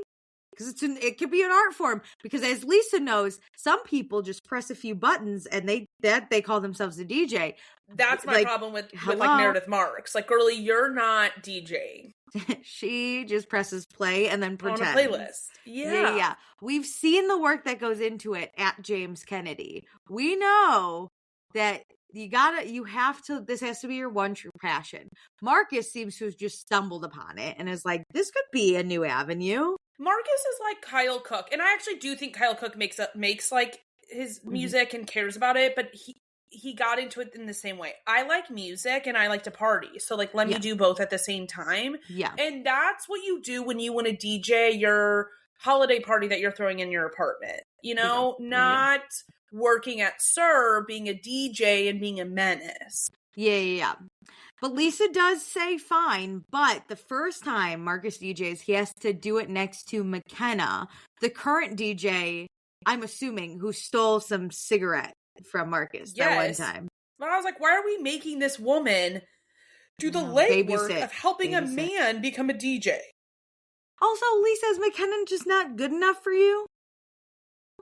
Because it could be an art form. Because as Lisa knows, some people just press a few buttons and they call themselves a DJ. That's my problem with like Meredith Marks. Like, girlie, you're not DJing. She just presses play and then pretends. On a playlist. Yeah. We've seen the work that goes into it at James Kennedy. We know that this has to be your one true passion. Marcus seems to have just stumbled upon it and is like, this could be a new avenue. Marcus is like Kyle Cook, and I actually do think Kyle Cook makes like his music and cares about it, but he got into it in the same way. I like music and I like to party, so like let me do both at the same time. Yeah, and that's what you do when you want to DJ your holiday party that you're throwing in your apartment. You know, not working at Sir, being a DJ and being a menace. Yeah. But Lisa does say fine, but the first time Marcus DJs, he has to do it next to McKenna, the current DJ, I'm assuming, who stole some cigarette from Marcus that one time. But I was like, why are we making this woman do the legwork babysit. of helping a man become a DJ. Also, Lisa, is McKinnon just not good enough for you?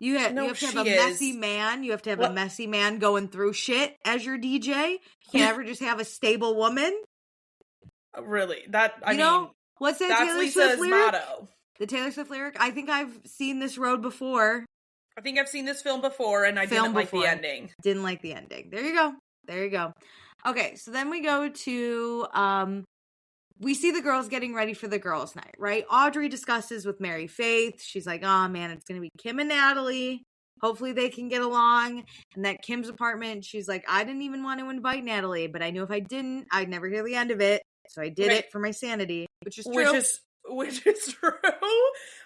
You have to have a messy man. You have to have a messy man going through shit as your DJ. You can't ever just have a stable woman. Really? What's that that's Taylor Lisa's Swift lyric? motto. The Taylor Swift lyric? I think I've seen this road before. I think I've seen this film before, and I didn't like the ending. Didn't like the ending. There you go. Okay, so then we go to, we see the girls getting ready for the girls' night, right? Audrey discusses with Mary Faith. She's like, oh man, it's going to be Kim and Natalie. Hopefully they can get along. And that Kim's apartment, she's like, I didn't even want to invite Natalie, but I knew if I didn't, I'd never hear the end of it. So I did it for my sanity, which is true. Which is true.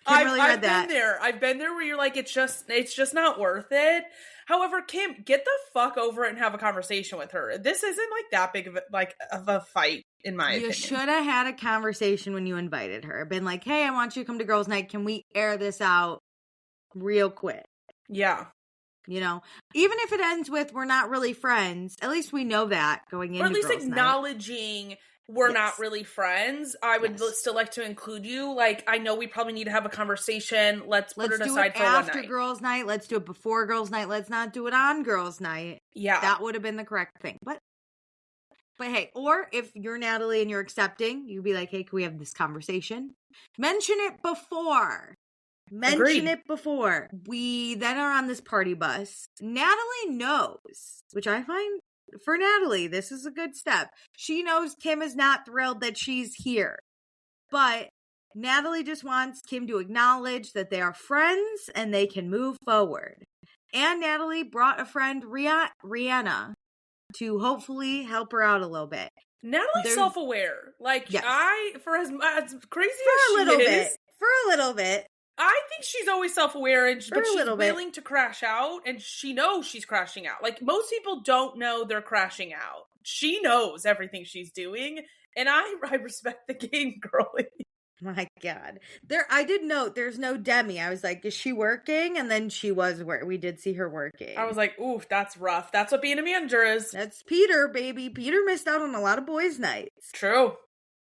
I've been there. I've been there where you're like, it's just not worth it. However, Kim, get the fuck over it and have a conversation with her. This isn't like that big of a fight, in my opinion. You should have had a conversation when you invited her. Been like, hey, I want you to come to girls' night. Can we air this out real quick? Yeah. Even if it ends with we're not really friends, at least we know that going into girls' night. Or at least acknowledging we're not really friends. I would still like to include you. Like, I know we probably need to have a conversation. Let's put it aside for one night. After girls' night. Let's do it before girls' night. Let's not do it on girls' night. Yeah. That would have been the correct thing. But hey, or if you're Natalie and you're accepting, you'd be like, hey, can we have this conversation? Mention it before. We then are on this party bus. Natalie knows, which I find, for Natalie, this is a good step. She knows Kim is not thrilled that she's here. But Natalie just wants Kim to acknowledge that they are friends and they can move forward. And Natalie brought a friend, Rihanna, to hopefully help her out a little bit. Natalie's self-aware. Like, yes. For as crazy as she is. For a little bit. I think she's always self-aware, but she's willing to crash out, and she knows she's crashing out. Like, most people don't know they're crashing out. She knows everything she's doing, and I respect the game, girlie. My God. I did note there's no Demi. I was like, is she working? And then she was we did see her working. I was like, ooh, that's rough. That's what being a manager is. That's Peter, baby. Peter missed out on a lot of boys' nights. True.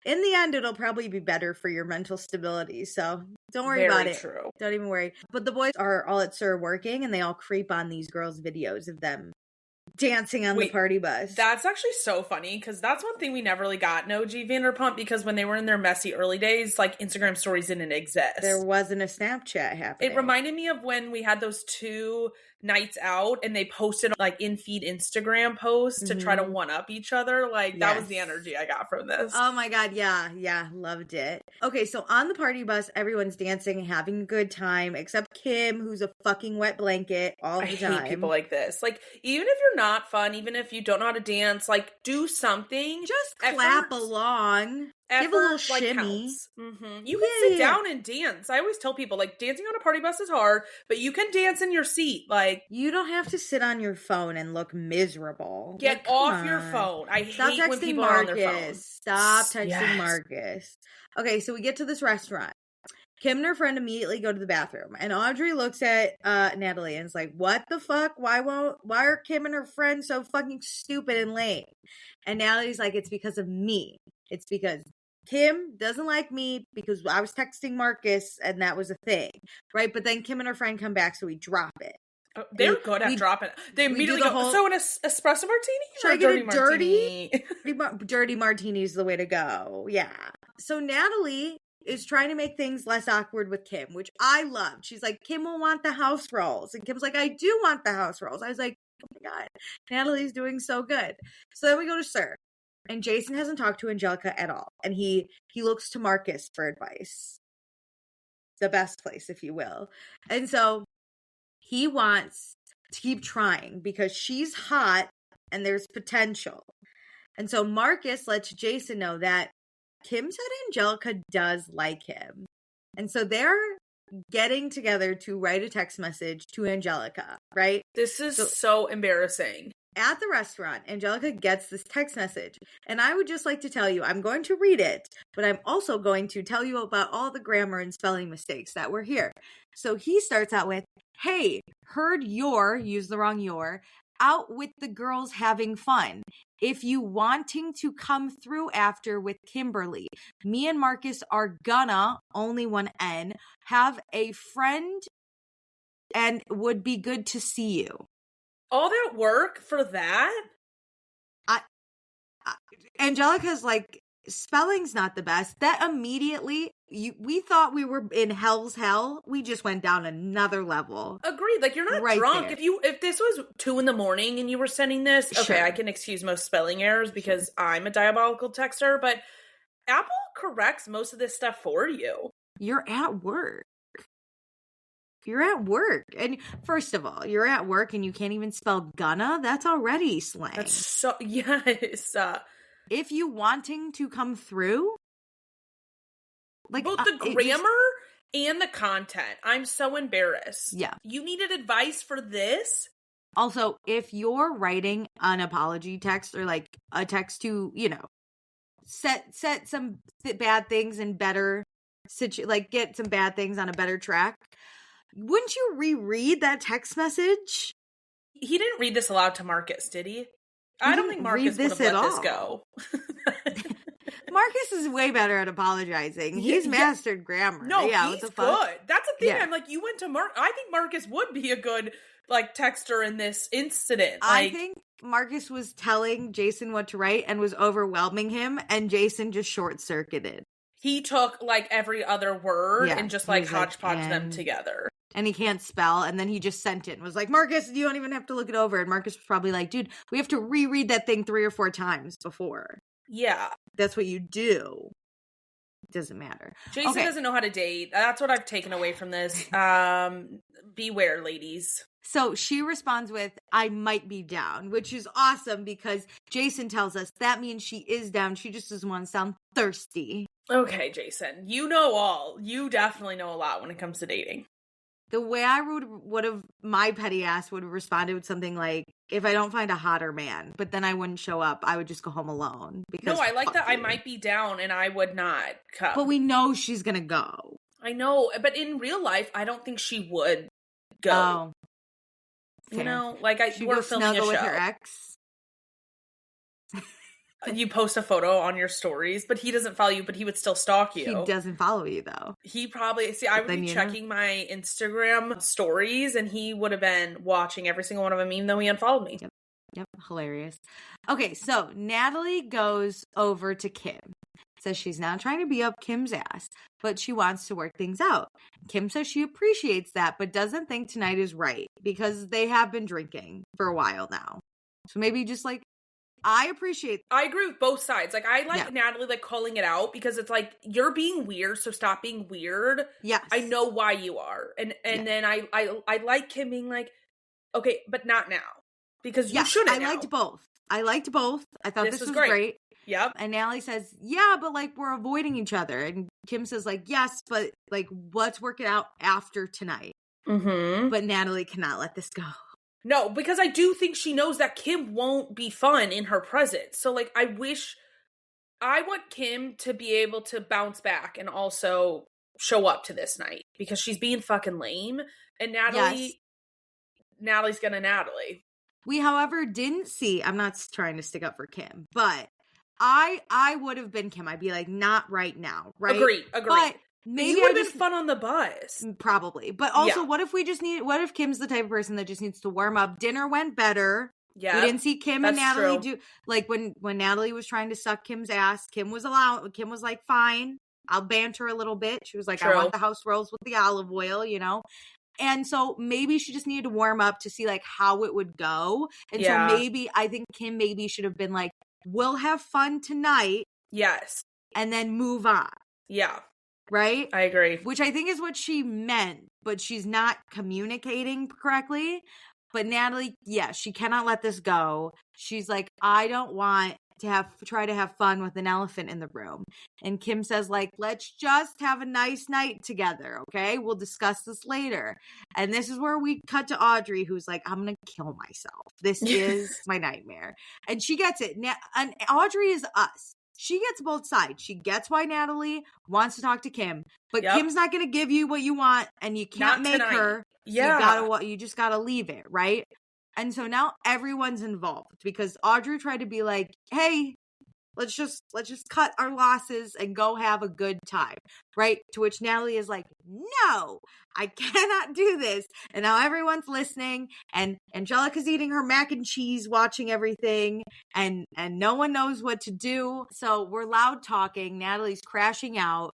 In the end, it'll probably be better for your mental stability, so don't worry about it. True. Don't even worry. But the boys are all at SUR working, and they all creep on these girls' videos of them dancing on the party bus. That's actually so funny, because that's one thing we never really got in OG Vanderpump, because when they were in their messy early days, like, Instagram stories didn't exist. There wasn't a Snapchat happening. It reminded me of when we had those 2 nights out, and they posted, like, in-feed Instagram posts to try to one-up each other. Like, that was the energy I got from this. Oh my God, yeah, loved it. Okay, so on the party bus, everyone's dancing, having a good time, except Kim, who's a fucking wet blanket all the time. I hate people like this. Like, even if you're not fun, even if you don't know how to dance, like, do something. Just clap along. Give a little shimmy. You can sit down and dance. I always tell people, like, dancing on a party bus is hard, but you can dance in your seat. Like, you don't have to sit on your phone and look miserable. Get off your phone. I hate when people are on their phones. Stop texting Marcus. Okay, so we get to this restaurant. Kim and her friend immediately go to the bathroom, and Audrey looks at Natalie and is like, what the fuck? Why are Kim and her friend so fucking stupid and lame? And Natalie's like, it's because of me. It's because Kim doesn't like me because I was texting Marcus and that was a thing, right? But then Kim and her friend come back, so we drop it. Oh, they're good at dropping it. They immediately go, so an espresso martini? Should I get a dirty martini? Dirty martini is the way to go. Yeah. So Natalie is trying to make things less awkward with Kim, which I loved. She's like, Kim will want the house rolls. And Kim's like, I do want the house rolls. I was like, oh my God, Natalie's doing so good. So then we go to SUR. And Jason hasn't talked to Angelica at all. And he looks to Marcus for advice. The best place, if you will. And so he wants to keep trying because she's hot and there's potential. And so Marcus lets Jason know that Kim said Angelica does like him. And so they're getting together to write a text message to Angelica, right? This is so embarrassing. At the restaurant, Angelica gets this text message, and I would just like to tell you, I'm going to read it, but I'm also going to tell you about all the grammar and spelling mistakes that were here. So he starts out with, hey, heard your, use the wrong your, out with the girls having fun. If you wanting to come through after with Kimberly, me and Marcus are gonna, only one N, have a friend and would be good to see you. All that work for that? Angelica's like, spelling's not the best. That immediately, we thought we were in hell's hell. We just went down another level. Agreed. Like, you're not Right drunk. there. If this was 2 a.m. and you were sending this, okay, Sure. I can excuse most spelling errors because I'm a diabolical texter, but Apple corrects most of this stuff for you. You're at work. You're at work. And first of all, you're at work and you can't even spell gonna. That's already slang. That's so, yes. If you wanting to come through, like both the grammar and the content. I'm so embarrassed. Yeah. You needed advice for this? Also, if you're writing an apology text or like a text to, set some bad things in better like get some bad things on a better track, wouldn't you reread that text message? He didn't read this aloud to Marcus, did he? I don't think Marcus would have let this go. Marcus is way better at apologizing. He's mastered grammar. No, yeah, he's good. That's the thing. I'm like, you went to I think Marcus would be a good texter in this incident. I think Marcus was telling Jason what to write and was overwhelming him, and Jason just short-circuited. He took every other word and just hodgepodge them together. And he can't spell, and then he just sent it and was like, Marcus, you don't even have to look it over. And Marcus was probably like, dude, we have to reread that thing 3 or 4 times before. Yeah. That's what you do. It doesn't matter. Jason doesn't know how to date. That's what I've taken away from this. Beware, ladies. So she responds with, I might be down, which is awesome because Jason tells us that means she is down. She just doesn't want to sound thirsty. Okay, Jason, you know all. You definitely know a lot when it comes to dating. The way I would have, my petty ass would have responded with something like, if I don't find a hotter man, but then I wouldn't show up, I would just go home alone. Because no, I like that. I might be down and I would not come. But we know she's going to go. I know, but in real life, I don't think she would go. Oh. Fair. We're filming a show. With her ex. You post a photo on your stories, but he doesn't follow you, but he would still stalk you. He doesn't follow you, though. He probably, I would be checking my Instagram stories, and he would have been watching every single one of them, even though he unfollowed me. Yep. Hilarious. Okay, so Natalie goes over to Kim. Says she's not trying to be up Kim's ass, but she wants to work things out. Kim says she appreciates that, but doesn't think tonight is right because they have been drinking for a while now. So maybe just I agree with both sides. I like Natalie calling it out because it's you're being weird, so stop being weird. Yes. I know why you are. And then I like Kim being okay, but not now. Because you shouldn't now. I liked both. I thought this was great. Yep. And Natalie says, yeah, but we're avoiding each other. And Kim says yes, but let's work it out after tonight. Mm-hmm. But Natalie cannot let this go. No, because I do think she knows that Kim won't be fun in her presence. So I want Kim to be able to bounce back and also show up to this night because she's being fucking lame. And Natalie's gonna Natalie. We, however, didn't see, I'm not trying to stick up for Kim, but I would have been Kim. I'd be not right now, right? Agreed. But maybe it would have been fun on the bus. Probably. But also, what if Kim's the type of person that just needs to warm up? Dinner went better. Yeah. We didn't see Kim and Natalie do, when Natalie was trying to suck Kim's ass, Kim was fine. I'll banter a little bit. She was like, I want the house rolls with the olive oil, And so maybe she just needed to warm up to see how it would go. And so maybe I think Kim should have been we'll have fun tonight. Yes. And then move on. Yeah. Right? I agree. Which I think is what she meant, but she's not communicating correctly. But Natalie, she cannot let this go. She's I don't want to try to have fun with an elephant in the room. And Kim says let's just have a nice night together, okay? We'll discuss this later. And this is where we cut to Audrey, who's I'm gonna kill myself. This is my nightmare. And she gets it. And Audrey is us. She gets both sides. She gets why Natalie wants to talk to Kim, but Kim's not going to give you what you want, and you can't make her. Yeah, you just got to leave it, right? And so now everyone's involved because Audrey tried to be like, hey, let's just cut our losses and go have a good time, right? To which Natalie is like, no, I cannot do this. And now everyone's listening, and Angelica's eating her mac and cheese, watching everything, and no one knows what to do. So we're loud talking. Natalie's crashing out.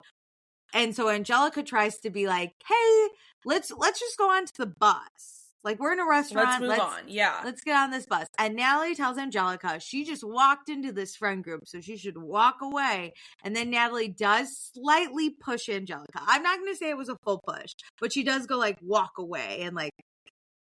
And so Angelica tries to be like, hey, let's just go on to the bus. Like, we're in a restaurant. Let's move on. Yeah. Let's get on this bus. And Natalie tells Angelica she just walked into this friend group, so she should walk away. And then Natalie does slightly push Angelica. I'm not going to say it was a full push, but she does go like walk away and like,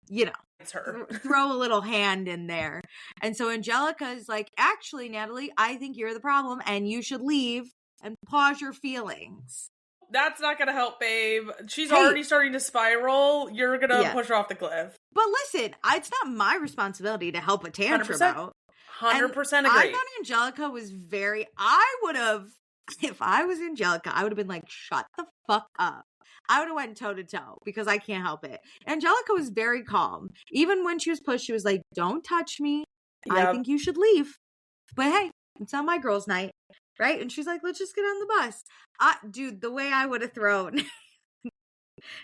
you know, it's her. throw a little hand in there. And so Angelica is like, actually, Natalie, I think you're the problem and you should leave and pause your feelings. That's not going to help, babe. She's already starting to spiral. You're going to push her off the cliff. But listen, it's not my responsibility to help a tantrum 100%, out. 100% agree. I thought Angelica was I would have, if I was Angelica, I would have been like, shut the fuck up. I would have went toe to toe because I can't help it. Angelica was very calm. Even when she was pushed, she was like, don't touch me. Yep. I think you should leave. But hey, it's not my girls' night. Right? And she's like, let's just get on the bus. Dude, the way I would have thrown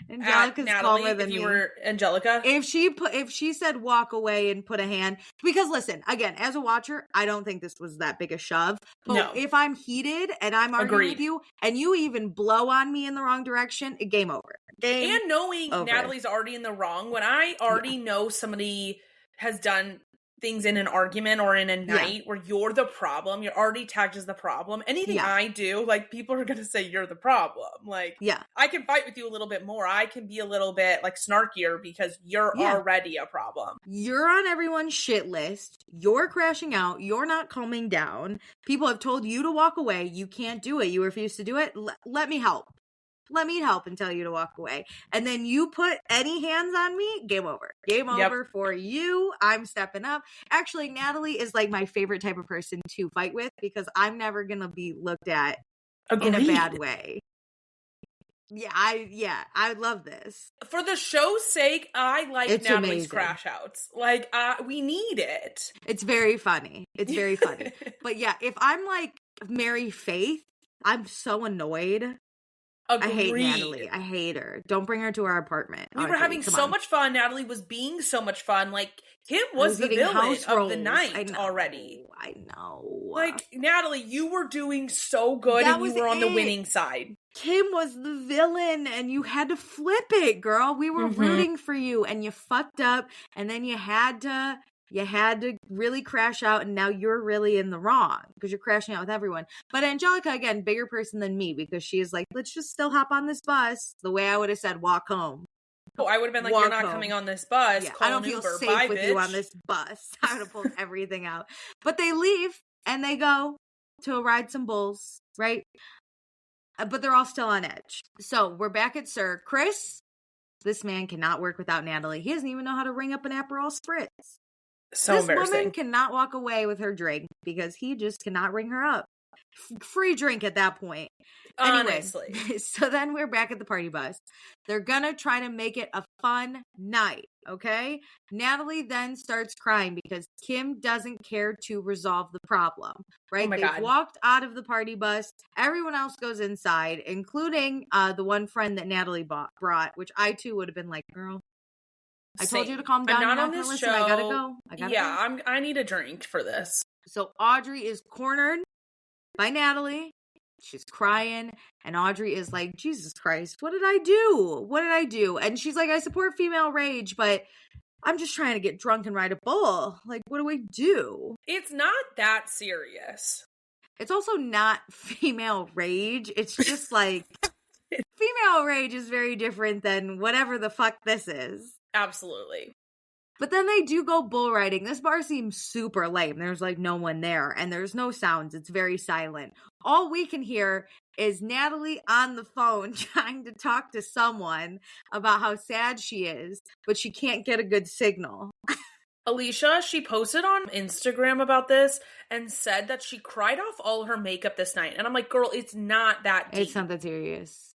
Angelica's Natalie, calmer than if you me. were Angelica. If she said walk away and put a hand, because listen, again, as a watcher, I don't think this was that big a shove. But no. If I'm heated and I'm arguing with you and you even blow on me in the wrong direction, game over. And knowing Natalie's already in the wrong, when I already know somebody has done things in an argument or in a night where you're the problem, you're already tagged as the problem. Anything I do, like, people are gonna say you're the problem. Like, I can fight with you a little bit more. I can be a little bit like snarkier because you're already a problem. You're on everyone's shit list. You're crashing out. You're not calming down. People have told you to walk away. You can't do it. You refuse to do it. Let me help. Let me help and tell you to walk away. And then you put any hands on me, game over. Game over for you. I'm stepping up. Actually, Natalie is like my favorite type of person to fight with because I'm never going to be looked at in a bad way. I love this. For the show's sake, I like it's Natalie's amazing. crash outs. Like, we need it. It's very funny. It's very funny. But yeah, if I'm like Mary Faith, I'm so annoyed. Agreed. I hate Natalie. I hate her. Don't bring her to our apartment. We were having so much fun. Natalie was being so much fun. Like, Kim was the villain of the night already. I know. Like, Natalie, you were doing so good and you were on the winning side. Kim was the villain and you had to flip it, girl. We were rooting for you and you fucked up and then you had to really crash out and now you're really in the wrong because you're crashing out with everyone. But Angelica, again, bigger person than me because she is like, let's just still hop on this bus. The way I would have said, walk home. Oh, I would have been like, you're not coming on this bus. Call I don't feel Uber. safe Bye, with bitch. you on this bus. I would have pulled everything out. But they leave and they go to ride some bulls, right? But they're all still on edge. So we're back at Sir. Chris, this man cannot work without Natalie. He doesn't even know how to ring up an Aperol Spritz. So this embarrassing. Woman cannot walk away with her drink because he just cannot ring her up. Free drink at that point. Honestly. Anyway, so then we're back at the party bus. They're gonna try to make it a fun night, okay? Natalie then starts crying because Kim doesn't care to resolve the problem, right? They've walked out of the party bus. Everyone else goes inside, including the one friend that Natalie brought, which I too would have been like, girl, I told you to calm down. I'm not on this show. I gotta go. I need a drink for this. So Audrey is cornered by Natalie. She's crying, and Audrey is like, Jesus Christ, what did I do? What did I do? And she's like, I support female rage, but I'm just trying to get drunk and ride a bull. Like, what do I do? It's not that serious. It's also not female rage. It's just like, female rage is very different than whatever the fuck this is. Absolutely. But then they do go bull riding. This bar seems super lame. There's like no one there and there's no sounds. It's very silent. All we can hear is Natalie on the phone trying to talk to someone about how sad she is, but she can't get a good signal. Alicia, she posted on Instagram about this and said that she cried off all her makeup this night. And I'm like, girl, it's not that deep. It's not that serious.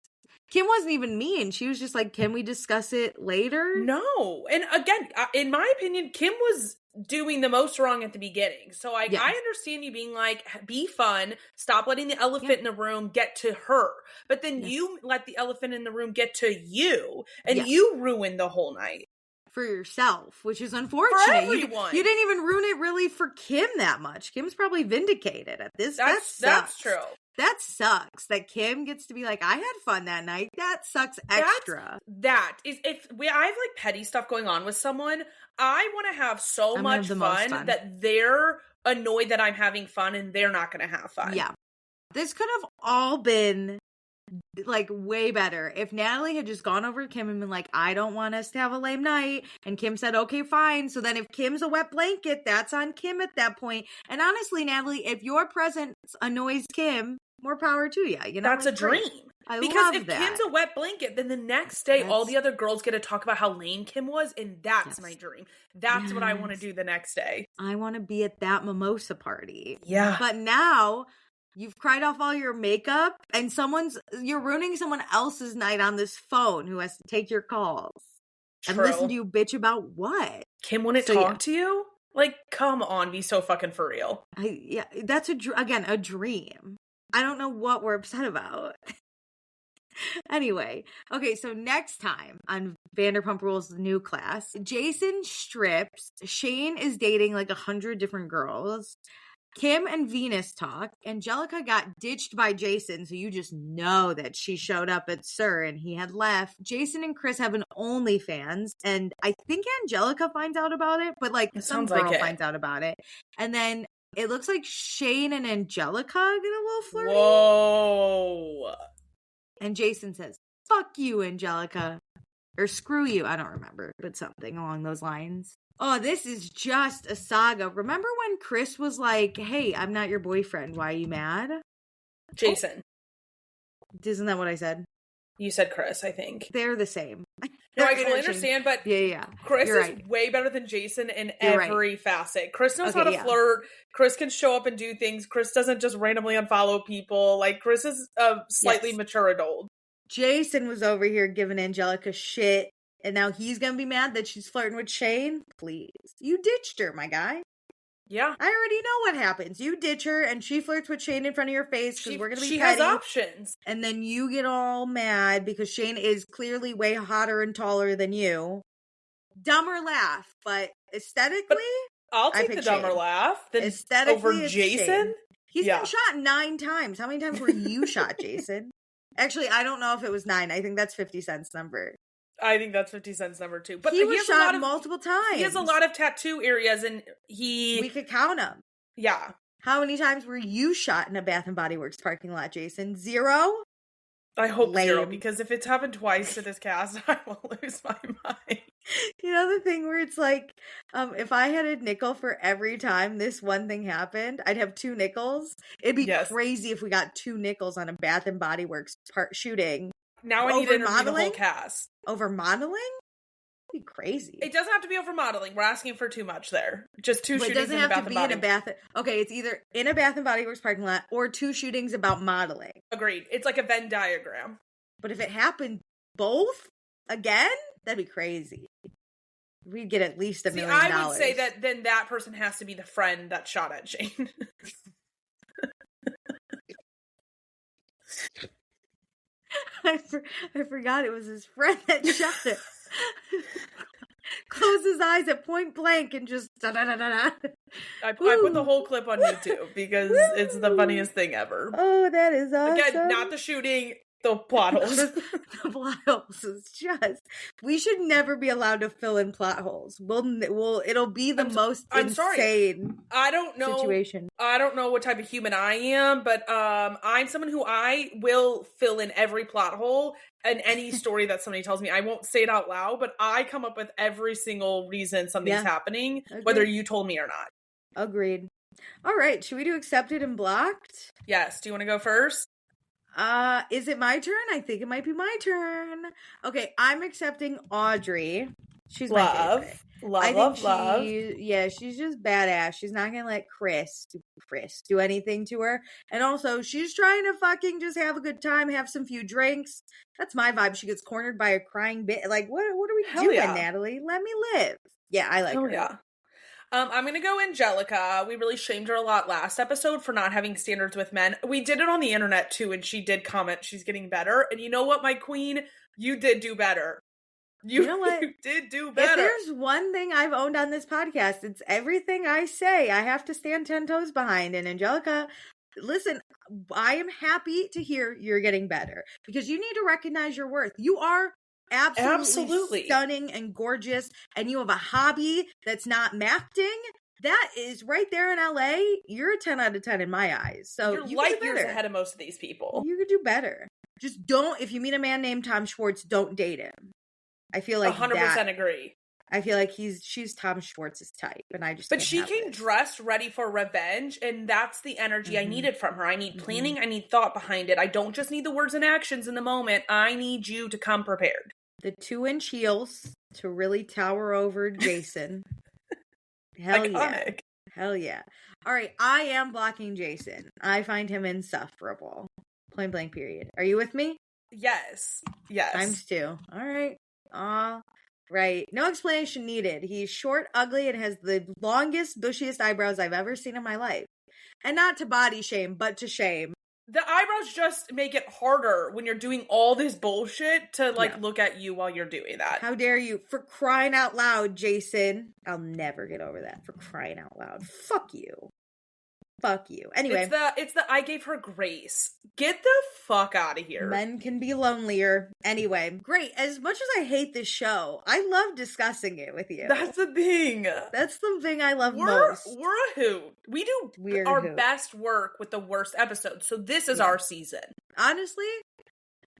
Kim wasn't even mean. She was just like, can we discuss it later? No. And again, in my opinion, Kim was doing the most wrong at the beginning. So I understand you being like, be fun, stop letting the elephant in the room get to her. But then you let the elephant in the room get to you, and you ruined the whole night. For yourself, which is unfortunate. For everyone. You didn't even ruin it really for Kim that much. Kim's probably vindicated at this. That's true. That sucks that Kim gets to be like, I had fun that night. That sucks extra. That is, if I have like petty stuff going on with someone, I want to have so much fun that they're annoyed that I'm having fun and they're not going to have fun. Yeah. This could have all been like way better if Natalie had just gone over to Kim and been like, I don't want us to have a lame night, and Kim said okay fine. So then if Kim's a wet blanket, that's on Kim at that point. And honestly, Natalie, if your presence annoys Kim, more power to you. You know, that's a dream. Because if Kim's a wet blanket, then the next day all the other girls get to talk about how lame Kim was, and that's my dream. That's what I want to do the next day. I want to be at that mimosa party. Yeah. But now you've cried off all your makeup, and you're ruining someone else's night on this phone who has to take your calls. True. And listen to you bitch about what? Kim wouldn't talk to you? Like, come on, be so fucking for real. That's a dream. I don't know what we're upset about. Anyway, okay, so next time on Vanderpump Rules, the new class, Jason strips. Shane is dating like 100 different girls. Kim and Venus talk. Angelica got ditched by Jason, so you just know that she showed up at Sir and he had left. Jason and Chris have an OnlyFans, and I think Angelica finds out about it, but like some girl finds out about it. And then it looks like Shane and Angelica get a little flirty. Whoa. And Jason says, fuck you, Angelica. Or screw you. I don't remember, but something along those lines. Oh, this is just a saga. Remember when Chris was like, hey, I'm not your boyfriend. Why are you mad? Jason. Isn't that what I said? You said Chris, I think. They're the same. No, I totally understand, but Chris is way better than Jason in every facet. Chris knows how to flirt. Chris can show up and do things. Chris doesn't just randomly unfollow people. Like, Chris is a slightly mature adult. Jason was over here giving Angelica shit, and now he's gonna be mad that she's flirting with Shane? Please. You ditched her, my guy. Yeah. I already know what happens. You ditch her, and she flirts with Shane in front of your face because we're going to be petty. She has options. And then you get all mad because Shane is clearly way hotter and taller than you. Dumber laugh, but aesthetically, I'll take the dumber laugh than aesthetically over Jason. Shane. He's been shot 9 times. How many times were you shot, Jason? Actually, I don't know if it was 9. I think that's 50 Cent's number. I think that's 50 Cent's number too. But he was shot multiple times. He has a lot of tattoo areas, and we could count them. Yeah. How many times were you shot in a Bath and Body Works parking lot, Jason? 0? I hope 0, because if it's happened twice to this cast, I will lose my mind. You know the thing where it's like, if I had a nickel for every time this one thing happened, I'd have 2 nickels. It'd be crazy if we got 2 nickels on a Bath and Body Works shooting. Now I need to interview the whole cast. Over modeling? That'd be crazy. It doesn't have to be over modeling. We're asking for too much there. Just 2 shootings in a Bath and Body Works. Okay, it's either in a Bath and Body Works parking lot or 2 shootings about modeling. Agreed. It's like a Venn diagram. But if it happened both again, that'd be crazy. We'd get at least $1 million. I would say that then that person has to be the friend that shot at Shane. I forgot it was his friend that shot it. Close his eyes at point blank and just da-da-da-da-da. I put the whole clip on YouTube because it's the funniest thing ever. Oh, that is awesome. Again, not the shooting, the plot holes. The plot holes is just... We should never be allowed to fill in plot holes. It'll be the most insane I don't know, situation. I don't know what type of human I am, but I'm someone who I will fill in every plot hole in any story that somebody tells me. I won't say it out loud, but I come up with every single reason something's happening, whether you told me or not. Agreed. All right, should we do accepted and blocked? Yes. Do you want to go first? Is it my turn? I think it might be my turn. Okay, I'm accepting Audrey She's my favorite. Love. She's just badass. She's not gonna let Chris do anything to her. And also, she's trying to fucking just have a good time, have some few drinks. That's my vibe. She gets cornered by a crying bitch. Like, what are we doing, Natalie? Let me live. Yeah, I like her. Yeah. I'm gonna go Angelica. We really shamed her a lot last episode for not having standards with men. We did it on the internet too, and she did comment she's getting better. And you know what, my queen? You did do better. You know what? You did do better. If there's one thing I've owned on this podcast, it's everything I say I have to stand 10 toes behind. And Angelica, listen, I am happy to hear you're getting better because you need to recognize your worth. You are absolutely stunning and gorgeous, and you have a hobby that's not acting. That is right there in LA. You're a 10 out of 10 in my eyes. So you're light years ahead of most of these people. You could do better. Just don't, if you meet a man named Tom Schwartz, don't date him. I feel like 100% agree. I feel like she's Tom Schwartz's type, and I just. But she came dressed, ready for revenge, and that's the energy I needed from her. I need planning. I need thought behind it. I don't just need the words and actions in the moment. I need you to come prepared. The 2-inch heels to really tower over Jason. Hell yeah! Hell yeah! All right, I am blocking Jason. I find him insufferable. Point blank. Period. Are you with me? Yes. Times 2. All right. Right. No explanation needed. He's short, ugly, and has the longest, bushiest eyebrows I've ever seen in my life. And not to body shame, but to shame. The eyebrows just make it harder when you're doing all this bullshit to, look at you while you're doing that. How dare you? For crying out loud, Jason. I'll never get over that. For crying out loud. Fuck you. Fuck you. Anyway. It's the I gave her grace. Get the fuck out of here. Men can be lonelier. Anyway, great. As much as I hate this show, I love discussing it with you. That's the thing. That's the thing I love most. We're a hoot. We do our best work with the worst episodes. So this is our season. Honestly,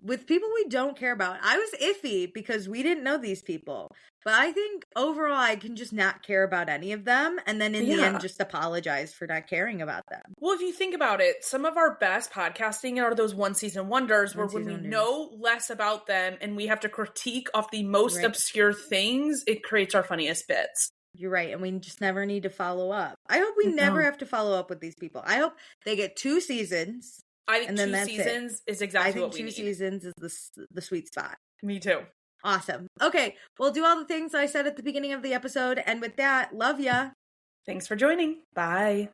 with people we don't care about, I was iffy because we didn't know these people. But I think overall I can just not care about any of them and then in the end just apologize for not caring about them. Well, if you think about it, some of our best podcasting are those one-season wonders where when we know less about them and we have to critique off the most obscure things, it creates our funniest bits. You're right, and we just never need to follow up. I hope we never have to follow up with these people. I hope they get 2 seasons. I think 2 seasons is exactly what we need. I think 2 seasons is the sweet spot. Me too. Awesome. Okay, we'll do all the things I said at the beginning of the episode. And with that, love ya. Thanks for joining. Bye.